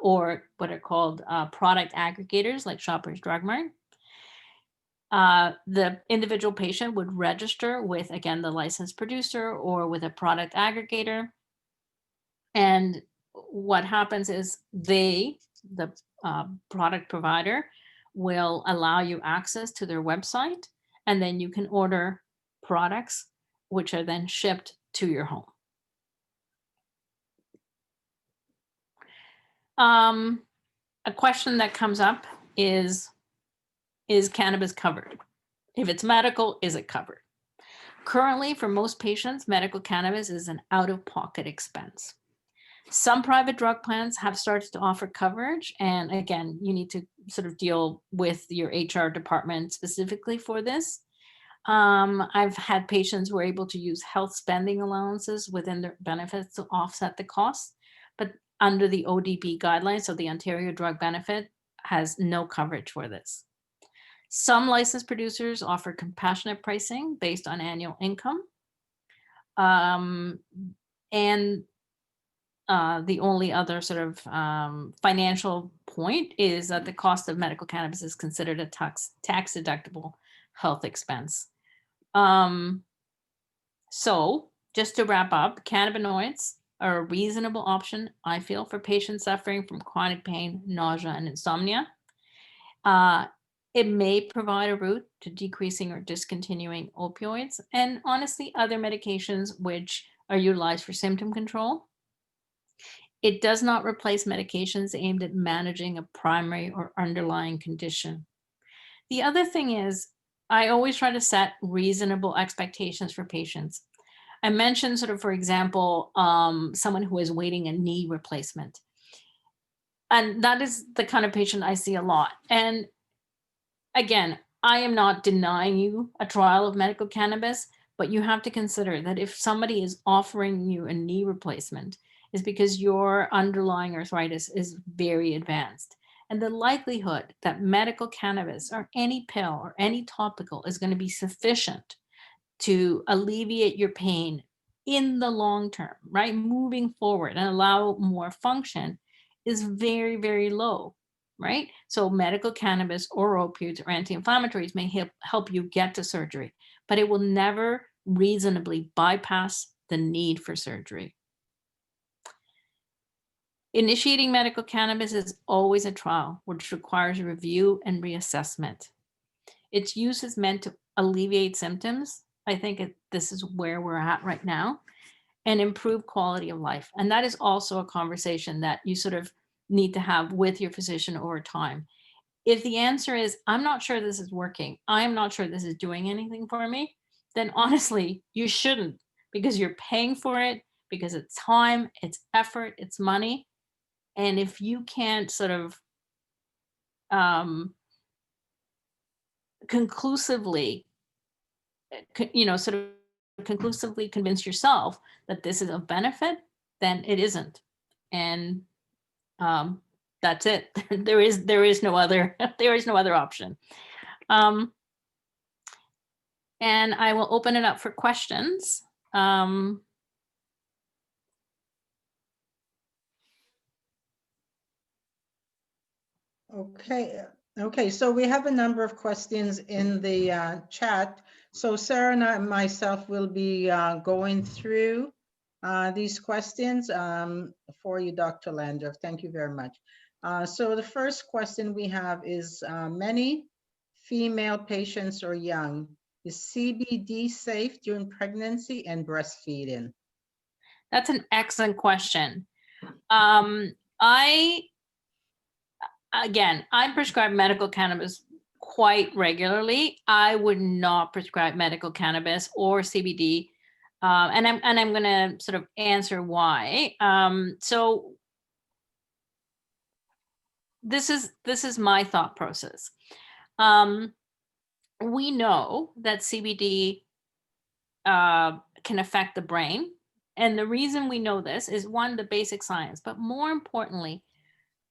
or what are called product aggregators like Shoppers Drug Mart. The individual patient would register with, again, the licensed producer or with a product aggregator. And what happens is the product provider will allow you access to their website, and then you can order products which are then shipped to your home. A question that comes up is cannabis covered? If it's medical, is it covered? Currently, for most patients, medical cannabis is an out-of-pocket expense. Some private drug plans have started to offer coverage, and again, you need to sort of deal with your HR department specifically for this. I've had patients who are able to use health spending allowances within their benefits to offset the costs, but under the ODB guidelines, so the Ontario Drug Benefit has no coverage for this. Some licensed producers offer compassionate pricing based on annual income. And the only other sort of financial point is that the cost of medical cannabis is considered a tax deductible health expense. So just to wrap up, cannabinoids are a reasonable option, I feel, for patients suffering from chronic pain, nausea, and insomnia. It may provide a route to decreasing or discontinuing opioids and honestly other medications which are utilized for symptom control. It does not replace medications aimed at managing a primary or underlying condition. The other thing is, I always try to set reasonable expectations for patients. I mentioned sort of, for example, someone who is waiting a knee replacement. And that is the kind of patient I see a lot. And again, I am not denying you a trial of medical cannabis, but you have to consider that if somebody is offering you a knee replacement, is because your underlying arthritis is very advanced. And the likelihood that medical cannabis or any pill or any topical is going to be sufficient to alleviate your pain in the long term, right? Moving forward and allow more function is very, very low, right? So medical cannabis or opioids or anti-inflammatories may help you get to surgery, but it will never reasonably bypass the need for surgery. Initiating medical cannabis is always a trial, which requires review and reassessment. Its use is meant to alleviate symptoms. I think this is where we're at right now, and improve quality of life. And that is also a conversation that you sort of need to have with your physician over time. If the answer is, I'm not sure this is working, I'm not sure this is doing anything for me, then honestly, you shouldn't, because you're paying for it, because it's time, it's effort, it's money. And if you can't sort of conclusively, sort of conclusively convince yourself that this is of benefit, then it isn't. And that's it. There is no other option. And I will open it up for questions. Okay, so we have a number of questions in the chat. So Sarah and I, myself will be going through these questions for you, Dr. Landorf. Thank you very much. So the first question we have is, many female patients are young. Is CBD safe during pregnancy and breastfeeding? That's an excellent question. Again, I prescribe medical cannabis quite regularly. I would not prescribe medical cannabis or CBD, and I'm going to sort of answer why. So this is my thought process. We know that CBD can affect the brain, and the reason we know this is, one, the basic science, but more importantly,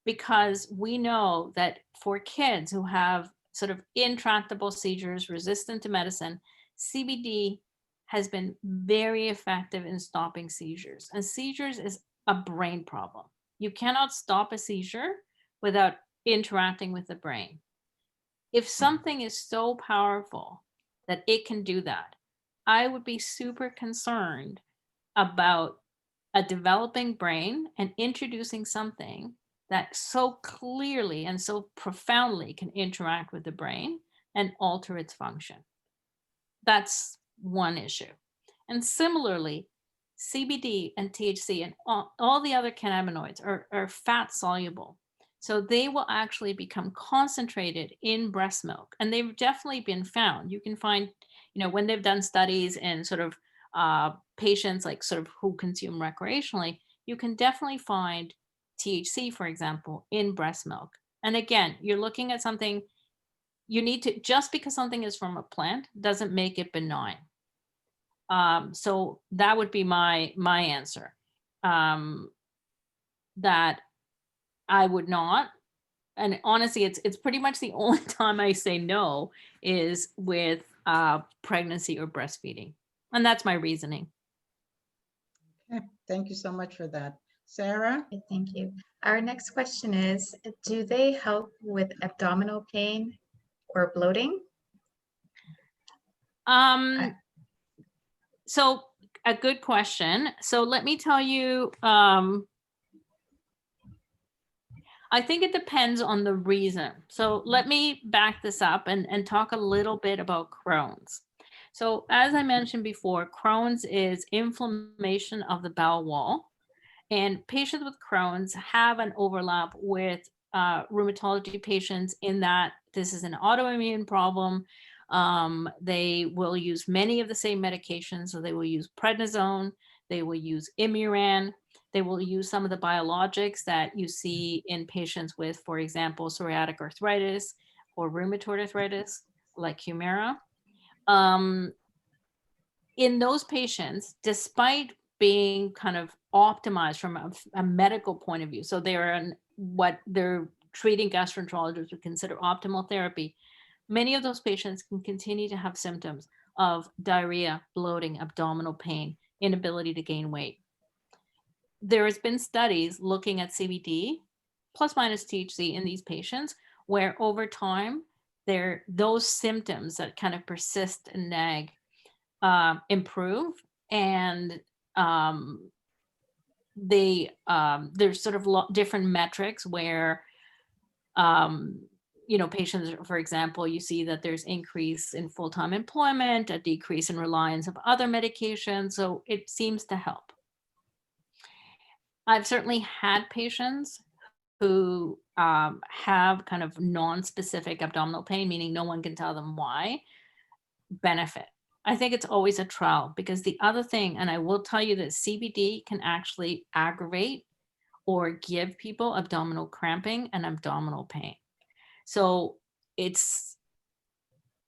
because we know that for kids who have sort of intractable seizures resistant to medicine, CBD has been very effective in stopping seizures. And seizures is a brain problem. You cannot stop a seizure without interacting with the brain. If something is so powerful that it can do that, I would be super concerned about a developing brain and introducing something that so clearly and so profoundly can interact with the brain and alter its function. That's one issue. And similarly, CBD and THC and all the other cannabinoids are fat soluble. So they will actually become concentrated in breast milk. And they've definitely been found. You can find, when they've done studies in sort of patients like sort of who consume recreationally, you can definitely find THC, for example, in breast milk. And again, you're looking at something, you need to, just because something is from a plant doesn't make it benign. So that would be my answer, that I would not. And honestly, it's pretty much the only time I say no is with pregnancy or breastfeeding. And that's my reasoning. Okay, thank you so much for that. Sarah? Okay, thank you. Our next question is, do they help with abdominal pain or bloating? So a good question. So let me tell you, I think it depends on the reason. So let me back this up and talk a little bit about Crohn's. So as I mentioned before, Crohn's is inflammation of the bowel wall. And patients with Crohn's have an overlap with rheumatology patients in that this is an autoimmune problem. They will use many of the same medications. So they will use prednisone, they will use Imuran, they will use some of the biologics that you see in patients with, for example, psoriatic arthritis, or rheumatoid arthritis, like Humira. In those patients, despite being kind of optimized from a medical point of view, so they're in what their treating gastroenterologists would consider optimal therapy, many of those patients can continue to have symptoms of diarrhea, bloating, abdominal pain, inability to gain weight. There has been studies looking at CBD plus minus THC in these patients where over time, those symptoms that kind of persist and nag improve, and there's sort of different metrics where patients, for example, you see that there's increase in full-time employment, a decrease in reliance of other medications, so it seems to help. I've certainly had patients who have kind of non-specific abdominal pain, meaning no one can tell them why, benefit. I think it's always a trial, because the other thing, and I will tell you that CBD can actually aggravate or give people abdominal cramping and abdominal pain. So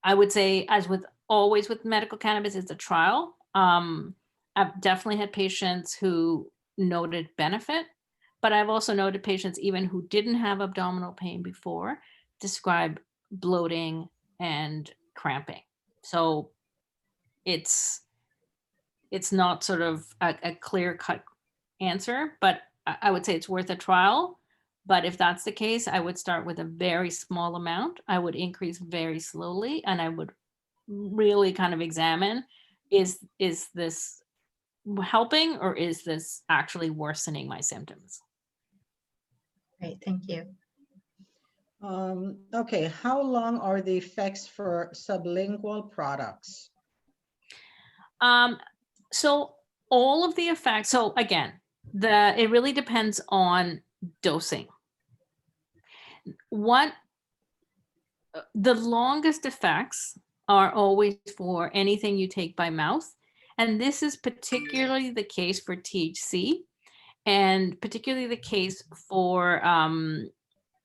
I would say, as with always with medical cannabis, it's a trial. I've definitely had patients who noted benefit, but I've also noted patients even who didn't have abdominal pain before describe bloating and cramping. So it's not sort of a clear-cut answer, but I would say it's worth a trial. But if that's the case, I would start with a very small amount. I would increase very slowly, and I would really kind of examine, is this helping, or is this actually worsening my symptoms? Great, thank you. Okay, how long are the effects for sublingual products? So all of the effects, so again, it really depends on dosing. The longest effects are always for anything you take by mouth. And this is particularly the case for THC, and particularly the case for, and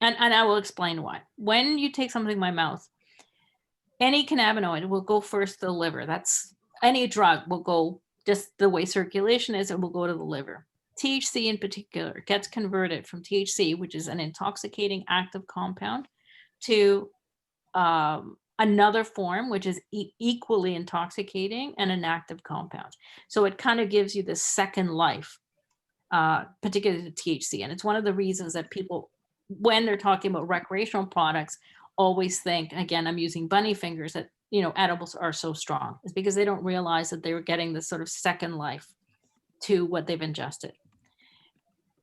I will explain why. When you take something by mouth, any cannabinoid will go first to the liver. Any drug will go, just the way circulation is, it will go to the liver. THC in particular gets converted from THC, which is an intoxicating active compound, to another form, which is equally intoxicating and an active compound. So it kind of gives you the second life, particularly the THC. And it's one of the reasons that people, when they're talking about recreational products, always think, again, I'm using bunny fingers, that edibles are so strong. It's because they don't realize that they were getting this sort of second life to what they've ingested.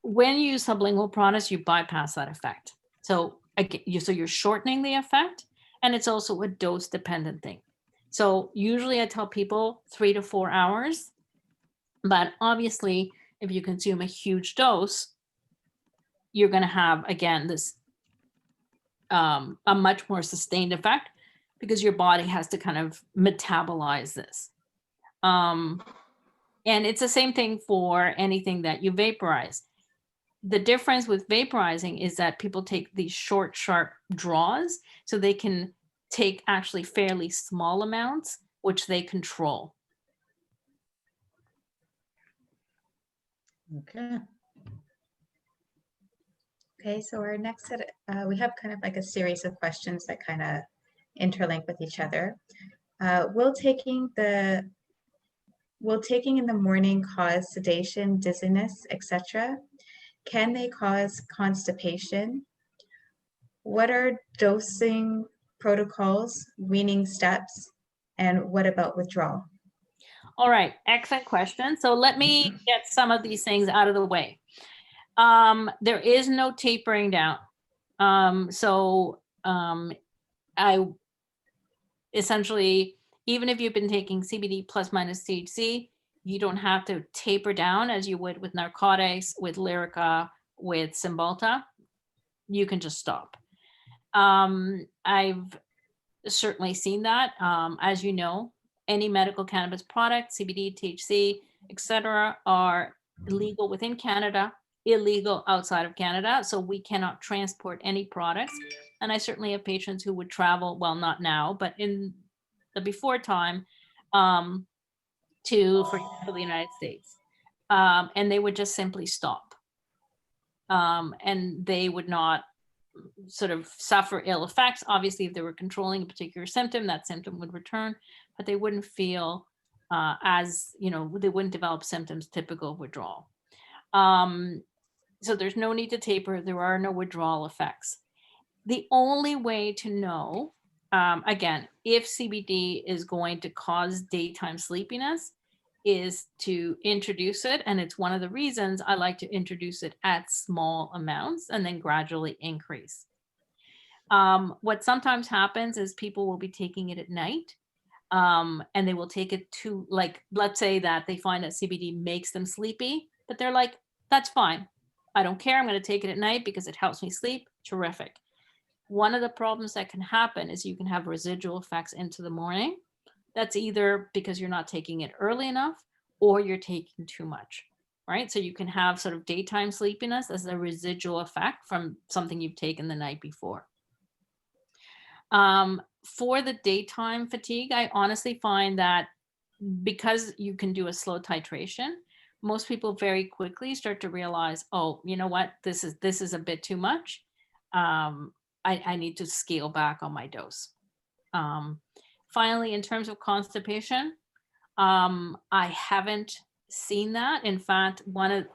When you use sublingual products, you bypass that effect. So you're shortening the effect, and it's also a dose dependent thing. So usually I tell people 3 to 4 hours, but obviously if you consume a huge dose, you're going to have, again, this a much more sustained effect, because your body has to kind of metabolize this. And it's the same thing for anything that you vaporize. The difference with vaporizing is that people take these short, sharp draws, so they can take actually fairly small amounts, which they control. Okay. Okay, so our next set, we have kind of like a series of questions that kind of interlink with each other. Will taking in the morning cause sedation, dizziness, etc.? Can they cause constipation? What are dosing protocols, weaning steps, and what about withdrawal? All right, excellent question. So let me get some of these things out of the way. There is no tapering down. I essentially, even if you've been taking CBD plus minus THC, you don't have to taper down as you would with narcotics, with Lyrica, with Cymbalta. You can just stop. I've certainly seen that. As you know, any medical cannabis product, CBD, THC, etc., are legal within Canada illegal outside of Canada, so we cannot transport any products. And I certainly have patients who would travel, well, not now, but in the before time, to, for example, the United States. And they would just simply stop. And they would not sort of suffer ill effects. Obviously, if they were controlling a particular symptom, that symptom would return, but they wouldn't feel as, you know, they wouldn't develop symptoms typical of withdrawal. So there's no need to taper. There are no withdrawal effects. The only way to know, again, if CBD is going to cause daytime sleepiness is to introduce it. And it's one of the reasons I like to introduce it at small amounts and then gradually increase. What sometimes happens is people will be taking it at night, and they will take it to, like, let's say that they find that CBD makes them sleepy, but they're like, that's fine. I don't care. I'm going to take it at night because it helps me sleep. Terrific. One of the problems that can happen is you can have residual effects into the morning. That's either because you're not taking it early enough or you're taking too much, right? So you can have sort of daytime sleepiness as a residual effect from something you've taken the night before. For the daytime fatigue, I honestly find that because you can do a slow titration, most people very quickly start to realize, oh, you know what, this is a bit too much. I need to scale back on my dose. Finally, in terms of constipation, I haven't seen that. In fact, one of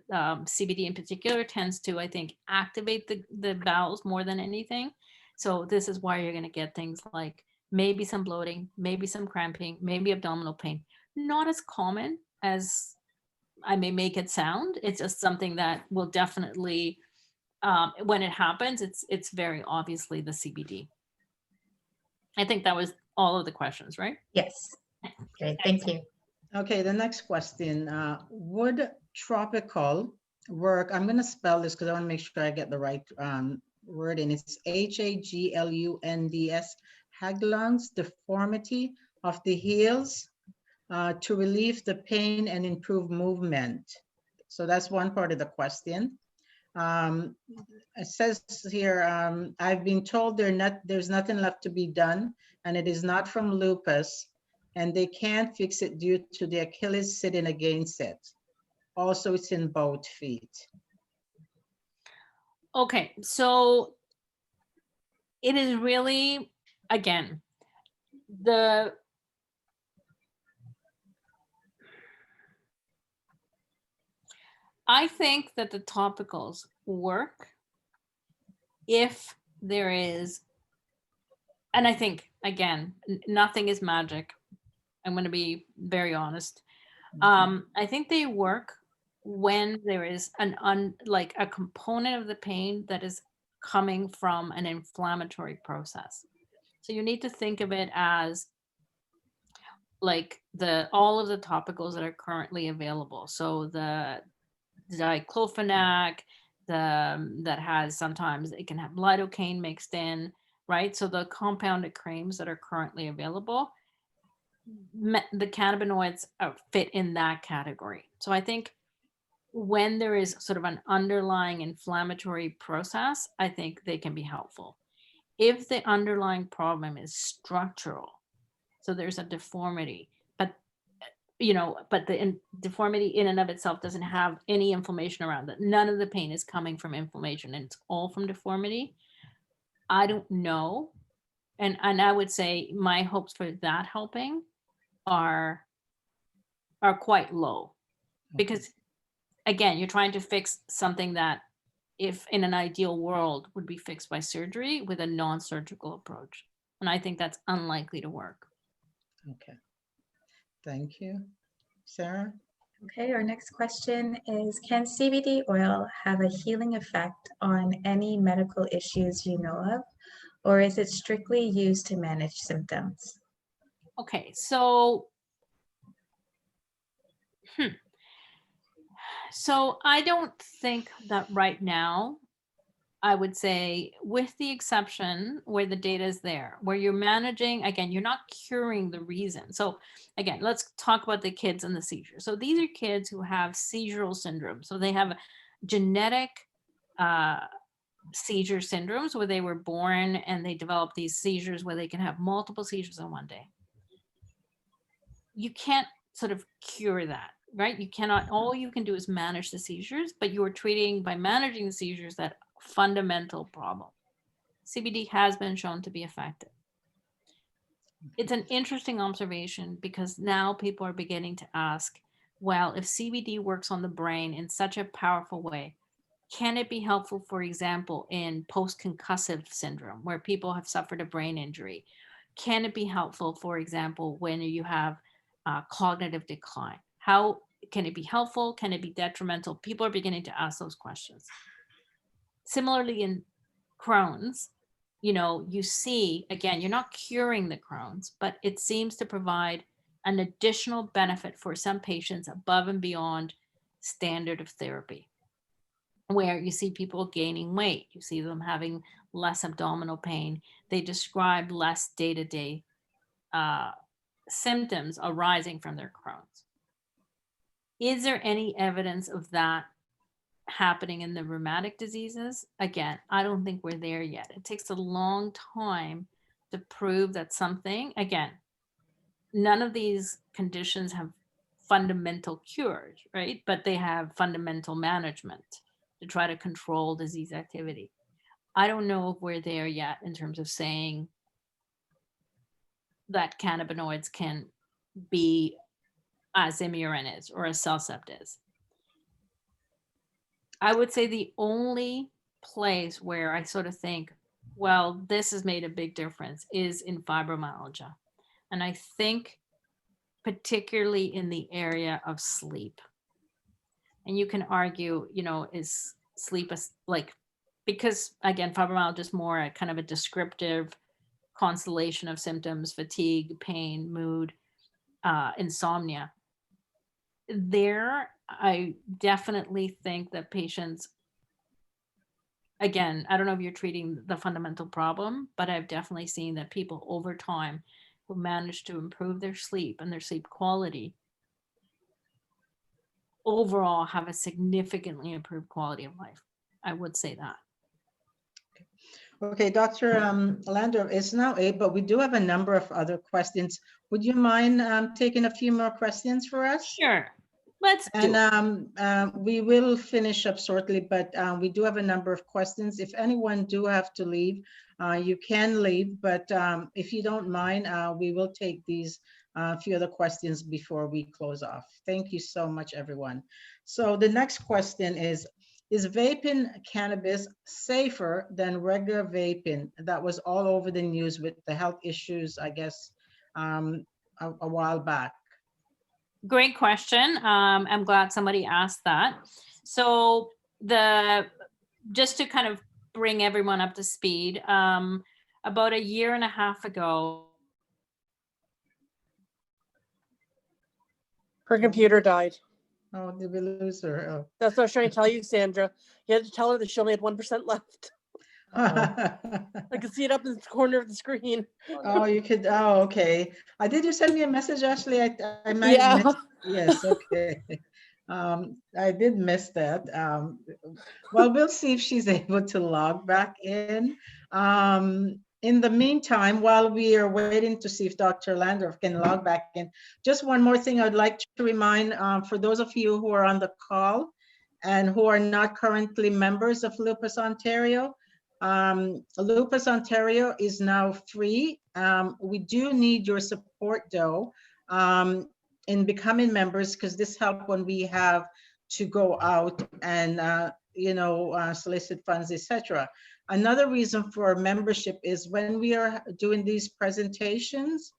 CBD in particular tends to, I think, activate the bowels more than anything. So this is why you're going to get things like maybe some bloating, maybe some cramping, maybe abdominal pain. Not as common as I may make it sound. It's just something that will definitely, when it happens, it's very obviously the CBD. I think that was all of the questions, right? Yes. Great. Thank you. Okay, the next question. Would tropical work? I'm going to spell this because I want to make sure I get the right word in. It's Haglunds, Haglunds, deformity of the heels to relieve the pain and improve movement. So that's one part of the question. It says here, I've been told there's nothing left to be done, and it is not from lupus, and they can't fix it due to the Achilles sitting against it. Also, it's in both feet. Okay, so it is really, again, I think that the topicals work if there is, and I think, again, nothing is magic. I'm going to be very honest. I think they work when there is like a component of the pain that is coming from an inflammatory process. So you need to think of it as like all of the topicals that are currently available. So the diclofenac, that has, sometimes it can have lidocaine mixed in, right? So the compounded creams that are currently available, the cannabinoids fit in that category. So I think when there is sort of an underlying inflammatory process, I think they can be helpful. If the underlying problem is structural, so there's a deformity, but the deformity in and of itself doesn't have any inflammation around it. None of the pain is coming from inflammation, and it's all from deformity. I don't know. And I would say my hopes for that helping are quite low, because again, you're trying to fix something that, if in an ideal world, would be fixed by surgery with a non-surgical approach. And I think that's unlikely to work. Okay. Thank you. Sarah? Okay, our next question is, can CBD oil have a healing effect on any medical issues you know of, or is it strictly used to manage symptoms? Okay, so so I don't think that right now, I would say, with the exception where the data is there, where you're managing, again, you're not curing the reason. So again, let's talk about the kids and the seizures. So these are kids who have seizural syndrome. So they have genetic seizure syndromes where they were born and they develop these seizures where they can have multiple seizures in one day. You can't sort of cure that, right? You cannot, all you can do is manage the seizures, but you are treating, by managing the seizures, that fundamental problem. CBD has been shown to be effective. It's an interesting observation because now people are beginning to ask, well, if CBD works on the brain in such a powerful way, can it be helpful, for example, in post-concussive syndrome where people have suffered a brain injury? Can it be helpful, for example, when you have cognitive decline? How can it be helpful? Can it be detrimental? People are beginning to ask those questions. Similarly, in Crohn's, you know, you see, again, you're not curing the Crohn's, but it seems to provide an additional benefit for some patients above and beyond standard of therapy, where you see people gaining weight, you see them having less abdominal pain, they describe less day-to-day symptoms arising from their Crohn's. Is there any evidence of that happening in the rheumatic diseases? Again, I don't think we're there yet. It takes a long time to prove that something, again, none of these conditions have fundamental cures, right? But they have fundamental management to try to control disease activity. I don't know if we're there yet in terms of saying that cannabinoids can be as Imuran is or as CellCept is. I would say the only place where I sort of think, well, this has made a big difference is in fibromyalgia. And I think particularly in the area of sleep. And you can argue, you know, is sleep like, because again, fibromyalgia is more a kind of a descriptive constellation of symptoms: fatigue, pain, mood, insomnia. There, I definitely think that patients, again, I don't know if you're treating the fundamental problem, but I've definitely seen that people over time who manage to improve their sleep and their sleep quality overall have a significantly improved quality of life. I would say that. Okay, Dr. Landorf is now 8, but we do have a number of other questions. Would you mind taking a few more questions for us? Sure, let's do it. We will finish up shortly, but we do have a number of questions. If anyone do have to leave, you can leave, but if you don't mind, we will take these few other questions before we close off. Thank you so much, everyone. So the next question is vaping cannabis safer than regular vaping? That was all over the news with the health issues, I guess, a while back. Great question. I'm glad somebody asked that. So just to kind of bring everyone up to speed, about a year and a half ago. Her computer died. Oh, did we lose her? Oh. That's what I was trying to tell you, Sandra. You had to tell her that she only had 1% left. I could see it up in the corner of the screen. Oh, you could. Oh, okay. Did you send me a message, Ashley? I might have missed. Yes, okay. I did miss that. Well, we'll see if she's able to log back in. In the meantime, while we are waiting to see if Dr. Landorf can log back in, just one more thing I'd like to remind for those of you who are on the call and who are not currently members of Lupus Ontario, Lupus Ontario is now free. We do need your support though in becoming members, because this helps when we have to go out and solicit funds, etc. Another reason for membership is when we are doing these presentations,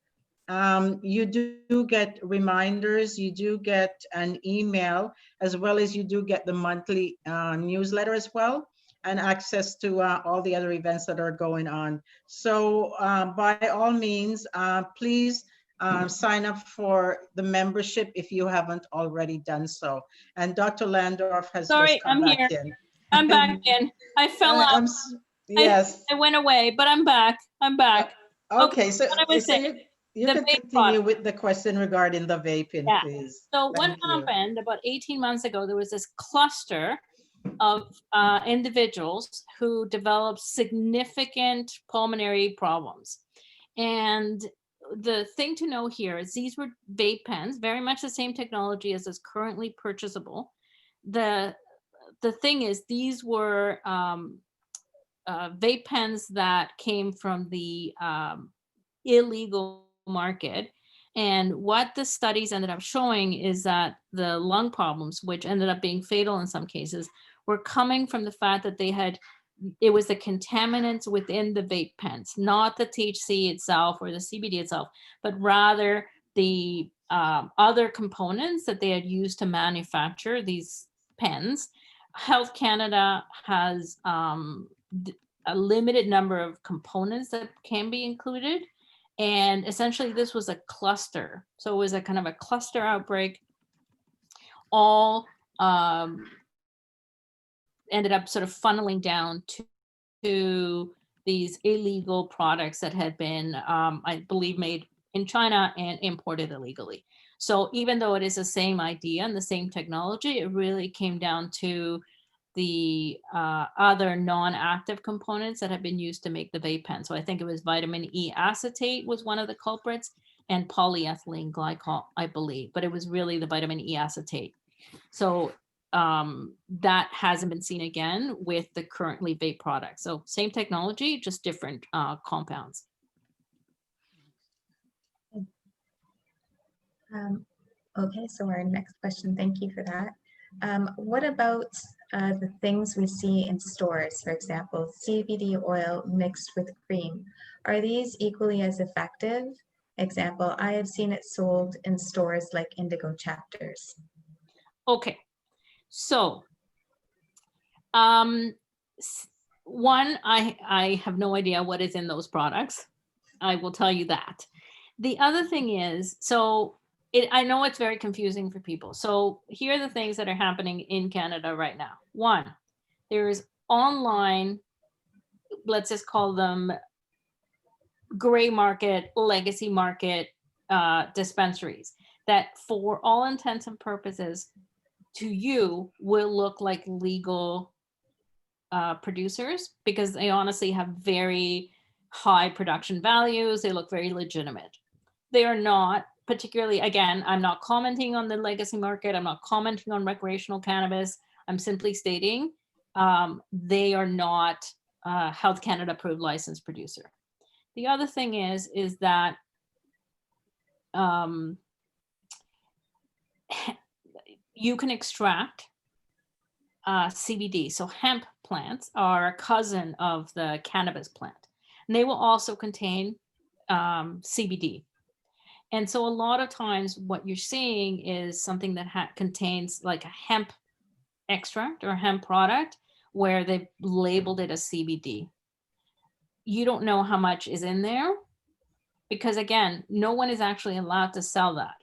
you do get reminders, you do get an email, as well as you do get the monthly newsletter as well, and access to all the other events that are going on. So by all means, please sign up for the membership if you haven't already done so. And Dr. Landorf has just come back in. I'm back in. I fell out. Yes. I went away, but I'm back. I'm back. Okay, so what I was saying, you can continue with the question regarding the vaping, please. So what happened about 18 months ago, there was this cluster of individuals who developed significant pulmonary problems. And the thing to know here is these were vape pens, very much the same technology as is currently purchasable. The thing is, these were vape pens that came from the illegal market. And what the studies ended up showing is that the lung problems, which ended up being fatal in some cases, were coming from the fact that it was the contaminants within the vape pens, not the THC itself or the CBD itself, but rather the other components that they had used to manufacture these pens. Health Canada has a limited number of components that can be included. And essentially this was a cluster. So it was a kind of a cluster outbreak, all ended up sort of funneling down to these illegal products that had been, I believe, made in China and imported illegally. So even though it is the same idea and the same technology, it really came down to the other non-active components that have been used to make the vape pen. So I think it was vitamin E acetate was one of the culprits, and polyethylene glycol, I believe, but it was really the vitamin E acetate. So that hasn't been seen again with the currently vape products. So same technology, just different compounds. Okay, so our next question, thank you for that. What about the things we see in stores, for example, CBD oil mixed with cream? Are these equally as effective? Example, I have seen it sold in stores like Indigo Chapters. Okay, so one, I have no idea what is in those products. I will tell you that. The other thing is, so I know it's very confusing for people. So here are the things that are happening in Canada right now. One, there's online, let's just call them gray market, legacy market dispensaries that for all intents and purposes to you will look like legal producers because they honestly have very high production values. They look very legitimate. They are not, particularly, again, I'm not commenting on the legacy market. I'm not commenting on recreational cannabis. I'm simply stating they are not Health Canada approved licensed producer. The other thing is that you can extract CBD. So hemp plants are a cousin of the cannabis plant. And they will also contain CBD. And so a lot of times what you're seeing is something that contains like a hemp extract or a hemp product where they've labeled it as CBD. You don't know how much is in there because again, no one is actually allowed to sell that,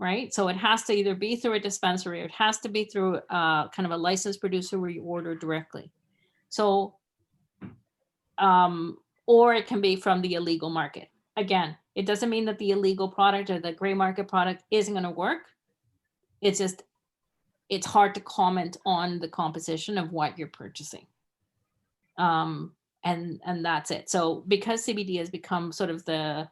right? So it has to either be through a dispensary or it has to be through kind of a licensed producer where you order directly. So, or it can be from the illegal market. Again, it doesn't mean that the illegal product or the gray market product isn't going to work. It's just, it's hard to comment on the composition of what you're purchasing. And that's it. So because CBD has become sort of the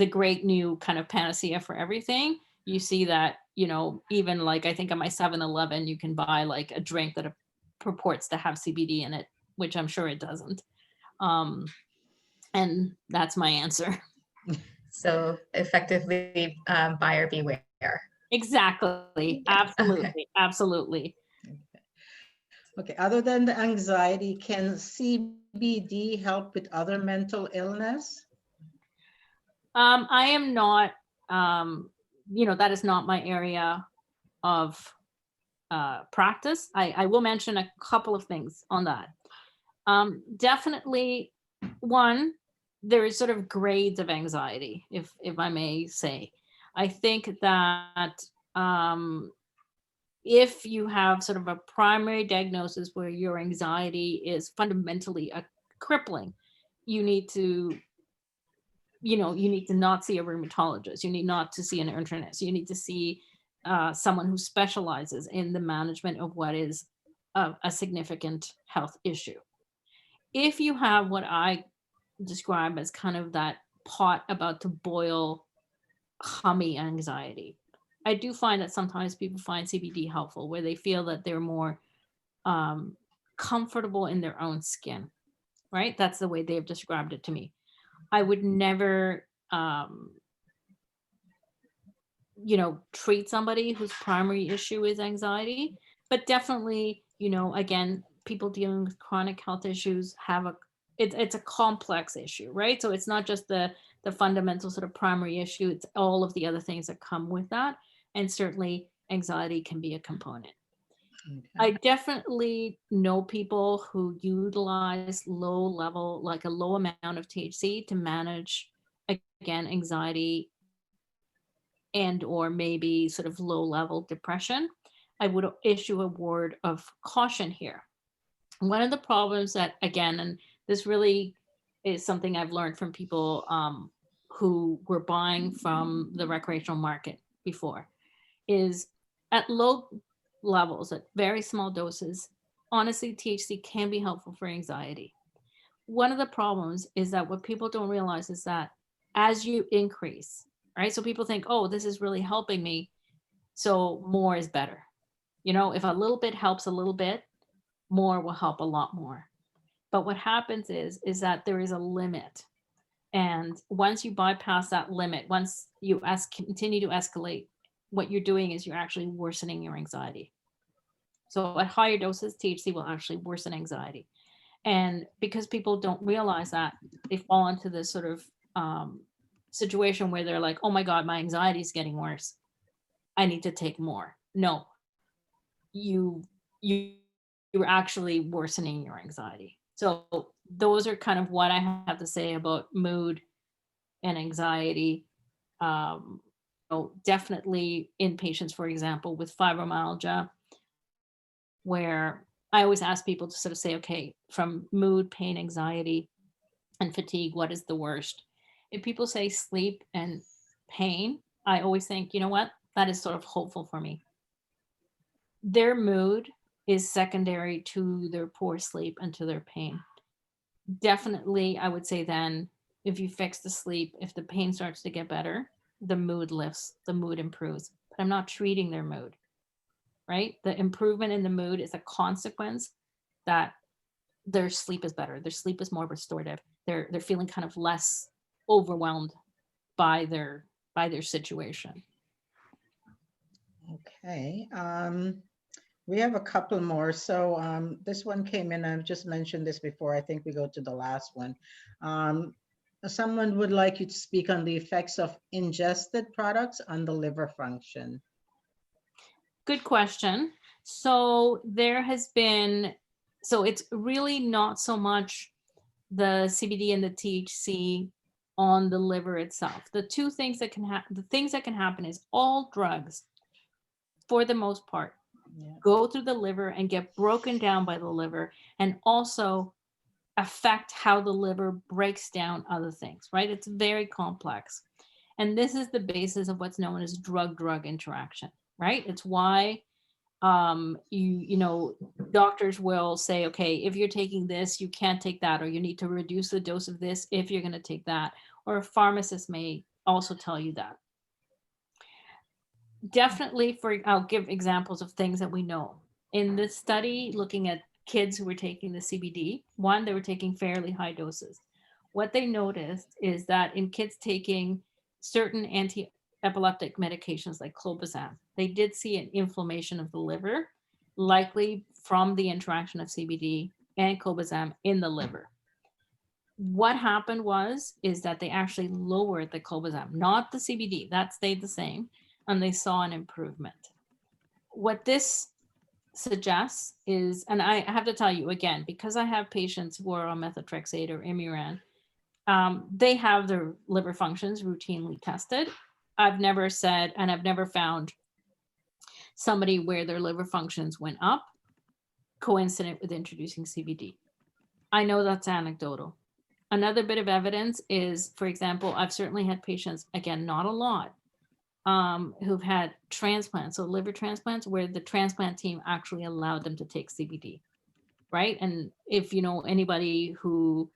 great new kind of panacea for everything, you see that, you know, even like I think on my 7-Eleven, you can buy like a drink that purports to have CBD in it, which I'm sure it doesn't. And that's my answer. So effectively, buyer beware. Exactly. Absolutely. Okay. Absolutely. Okay. Other than the anxiety, can CBD help with other mental illness? I am not, you know, that is not my area of practice. I will mention a couple of things on that. Definitely, one, there is sort of grades of anxiety, if I may say. I think that if you have sort of a primary diagnosis where your anxiety is fundamentally crippling, you need to, you know, you need to not see a rheumatologist. You need not to see an internist. You need to see someone who specializes in the management of what is a significant health issue. If you have what I describe as kind of that pot about to boil, hummy anxiety, I do find that sometimes people find CBD helpful, where they feel that they're more comfortable in their own skin, right? That's the way they've described it to me. I would never, treat somebody whose primary issue is anxiety, but definitely, again, people dealing with chronic health issues have it's a complex issue, right? So it's not just the fundamental sort of primary issue, it's all of the other things that come with that. And certainly anxiety can be a component. Okay. I definitely know people who utilize low level, like a low amount of THC to manage, again, anxiety and or maybe sort of low level depression. I would issue a word of caution here. One of the problems that, again, and this really is something I've learned from people who were buying from the recreational market before, is at low levels, at very small doses, honestly, THC can be helpful for anxiety. One of the problems is that what people don't realize is that as you increase, right? So people think, oh, this is really helping me, so more is better. If a little bit helps a little bit, more will help a lot more. But what happens is that there is a limit. And once you bypass that limit, once you continue to escalate, what you're doing is you're actually worsening your anxiety. So at higher doses, THC will actually worsen anxiety. And because people don't realize that, they fall into this sort of situation where they're like, oh my God, my anxiety is getting worse, I need to take more. No, you're actually worsening your anxiety. So those are kind of what I have to say about mood and anxiety. Definitely in patients, for example, with fibromyalgia, where I always ask people to sort of say, okay, from mood, pain, anxiety, and fatigue, what is the worst? If people say sleep and pain, I always think, you know what? That is sort of hopeful for me. Their mood is secondary to their poor sleep and to their pain. Definitely, I would say then, if you fix the sleep, if the pain starts to get better, the mood lifts, the mood improves. But I'm not treating their mood, right? The improvement in the mood is a consequence that their sleep is better. Their sleep is more restorative. They're feeling kind of less overwhelmed by their situation. Okay. We have a couple more. So this one came in. I've just mentioned this before. I think we go to the last one. Someone would like you to speak on the effects of ingested products on the liver function. Good question. So it's really not so much the CBD and the THC on the liver itself. The things that can happen is all drugs, for the most part, go through the liver and get broken down by the liver, and also affect how the liver breaks down other things, right? It's very complex. And this is the basis of what's known as drug-drug interaction, right? It's why doctors will say, okay, if you're taking this, you can't take that, or you need to reduce the dose of this if you're going to take that. Or a pharmacist may also tell you that. Definitely, I'll give examples of things that we know. In this study, looking at kids who were taking the CBD, they were taking fairly high doses. What they noticed is that in kids taking certain anti-epileptic medications like clobazam, they did see an inflammation of the liver, likely from the interaction of CBD and clobazam in the liver. What happened is that they actually lowered the clobazam, not the CBD, that stayed the same, and they saw an improvement. What this suggests is, and I have to tell you again, because I have patients who are on methotrexate or Imuran, they have their liver functions routinely tested. I've never found somebody where their liver functions went up coincident with introducing CBD. I know that's anecdotal. Another bit of evidence is, for example, I've certainly had patients, again, not a lot, who've had transplants, so liver transplants, where the transplant team actually allowed them to take CBD, right? And if you know anybody who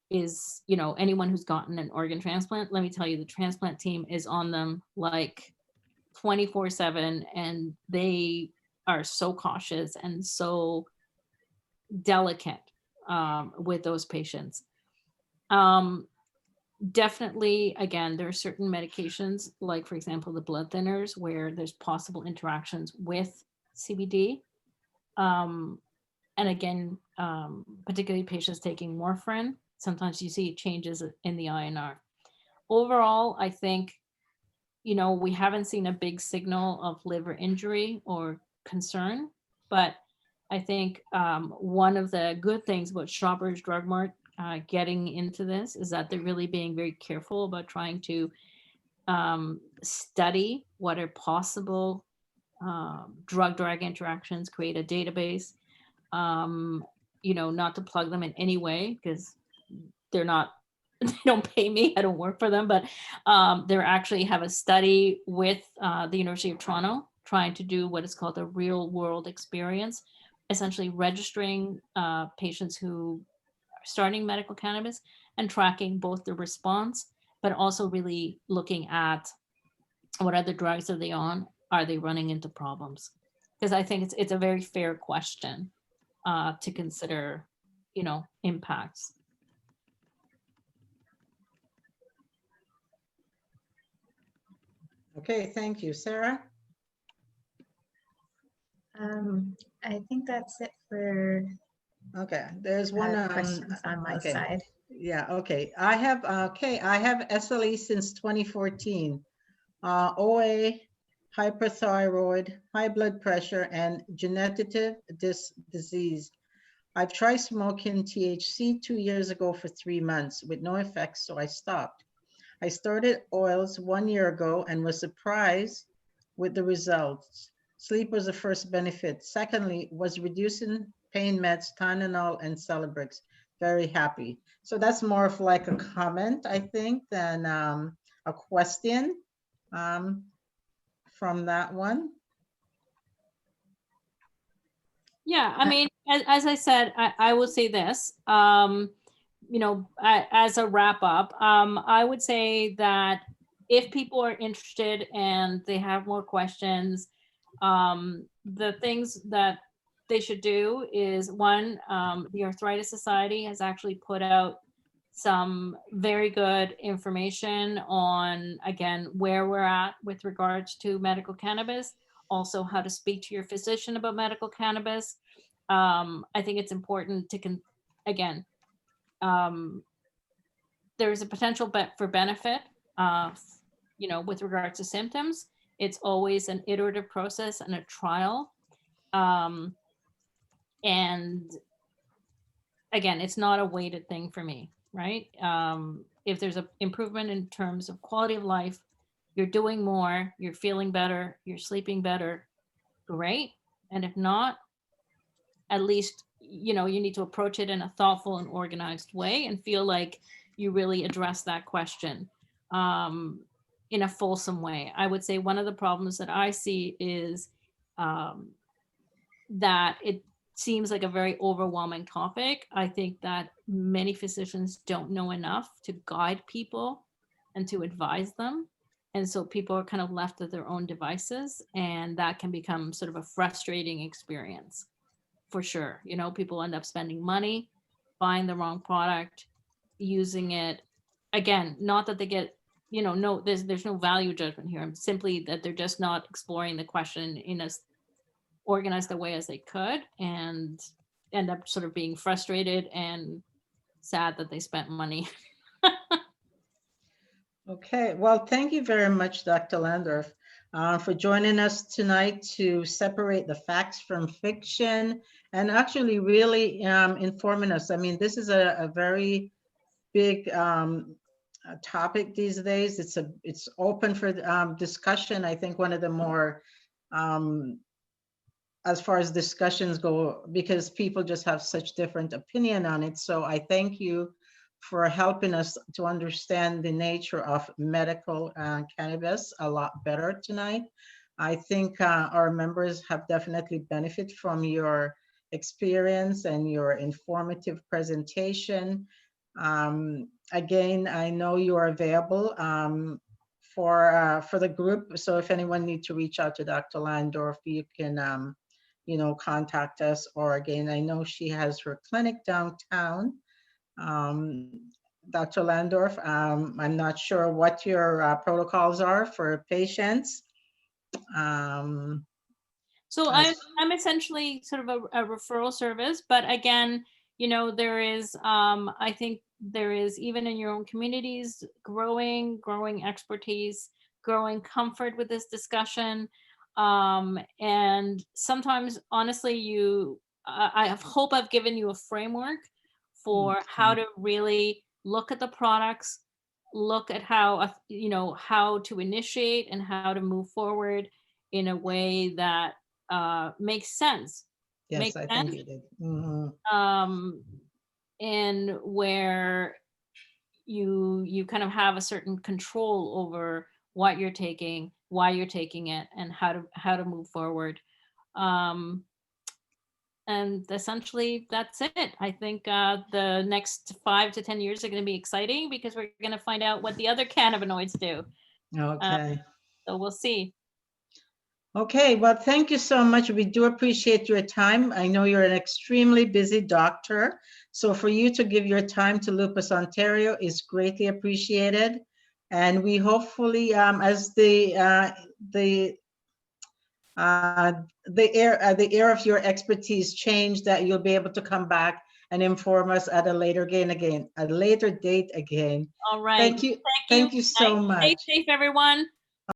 is, you know, anyone who's gotten an organ transplant, let me tell you, the transplant team is on them like 24/7, and they are so cautious and so delicate with those patients. Definitely, again, there are certain medications, like for example, the blood thinners, where there's possible interactions with CBD. And again, particularly patients taking warfarin, sometimes you see changes in the INR. Overall, I think, you know, we haven't seen a big signal of liver injury or concern, but I think one of the good things about Shoppers Drug Mart getting into this is that they're really being very careful about trying to study what are possible drug-drug interactions, create a database, you know, not to plug them in any way because they're not, they don't pay me, I don't work for them, but they actually have a study with the University of Toronto trying to do what is called a real world experience, essentially registering patients who are starting medical cannabis and tracking both the response, but also really looking at what other drugs are they on? Are they running into problems? Because I think it's a very fair question to consider, you know, impacts. Okay, thank you. Sarah? I think that's it for Okay, there's one questions on my okay. side. Yeah, okay. I have SLE since 2014. OA, hyperthyroid, high blood pressure, and generative disease. I've tried smoking THC 2 years ago for 3 months with no effects, so I stopped. I started oils 1 year ago and was surprised with the results. Sleep was the first benefit. Secondly, was reducing pain meds, Tylenol and Celebrex. Very happy. So that's more of like a comment, I think, than a question from that one. Yeah, I mean, as I said, I will say this, you know, as a wrap up, I would say that if people are interested and they have more questions, the things that they should do is one, the Arthritis Society has actually put out some very good information on, again, where we're at with regards to medical cannabis, also how to speak to your physician about medical cannabis. I think it's important to, again, there's a potential for benefit, you know, with regards to symptoms. It's always an iterative process and a trial. And again, it's not a weighted thing for me, right? If there's an improvement in terms of quality of life, you're doing more, you're feeling better, you're sleeping better, great. And if not, at least, you know, you need to approach it in a thoughtful and organized way and feel like you really address that question in a fulsome way. I would say one of the problems that I see is that it seems like a very overwhelming topic. I think that many physicians don't know enough to guide people and to advise them. And so people are kind of left to their own devices, and that can become sort of a frustrating experience for sure. You know, people end up spending money, buying the wrong product, using it. Again, not that they get, you know, no, there's no value judgment here. Simply that they're just not exploring the question in as organized a way as they could, and end up sort of being frustrated and sad that they spent money. Okay, well, thank you very much, Dr. Landorf, for joining us tonight to separate the facts from fiction and actually really informing us. I mean, this is a very big topic these days. It's open for discussion. I think one of the more, as far as discussions go, because people just have such different opinion on it. So I thank you for helping us to understand the nature of medical cannabis a lot better tonight. I think our members have definitely benefited from your experience and your informative presentation. Again, I know you are available for the group. So if anyone needs to reach out to Dr. Landorf, you can, you know, contact us. Or again, I know she has her clinic downtown. Dr. Landorf, I'm not sure what your protocols are for patients. So I'm essentially sort of a referral service, but again, you know, there is, I think there is, even in your own communities, growing expertise, growing comfort with this discussion. And sometimes, honestly, I hope I've given you a framework for how to really look at the products, look at how, you know, how to initiate and how to move forward in a way that makes sense. Yes, makes I sense. think you did. And where you kind of have a certain control over what you're taking, why you're taking it, and how to move forward. And essentially that's it. I think the next 5 to 10 years are going to be exciting because we're going to find out what the other cannabinoids do. Okay. So we'll see. Okay, well, thank you so much. We do appreciate your time. I know you're an extremely busy doctor, so for you to give your time to Lupus Ontario is greatly appreciated. And we hopefully, as the air of your expertise change, that you'll be able to come back and inform us at a later date again. All right. Thank you. Thank you so much. Stay safe, everyone.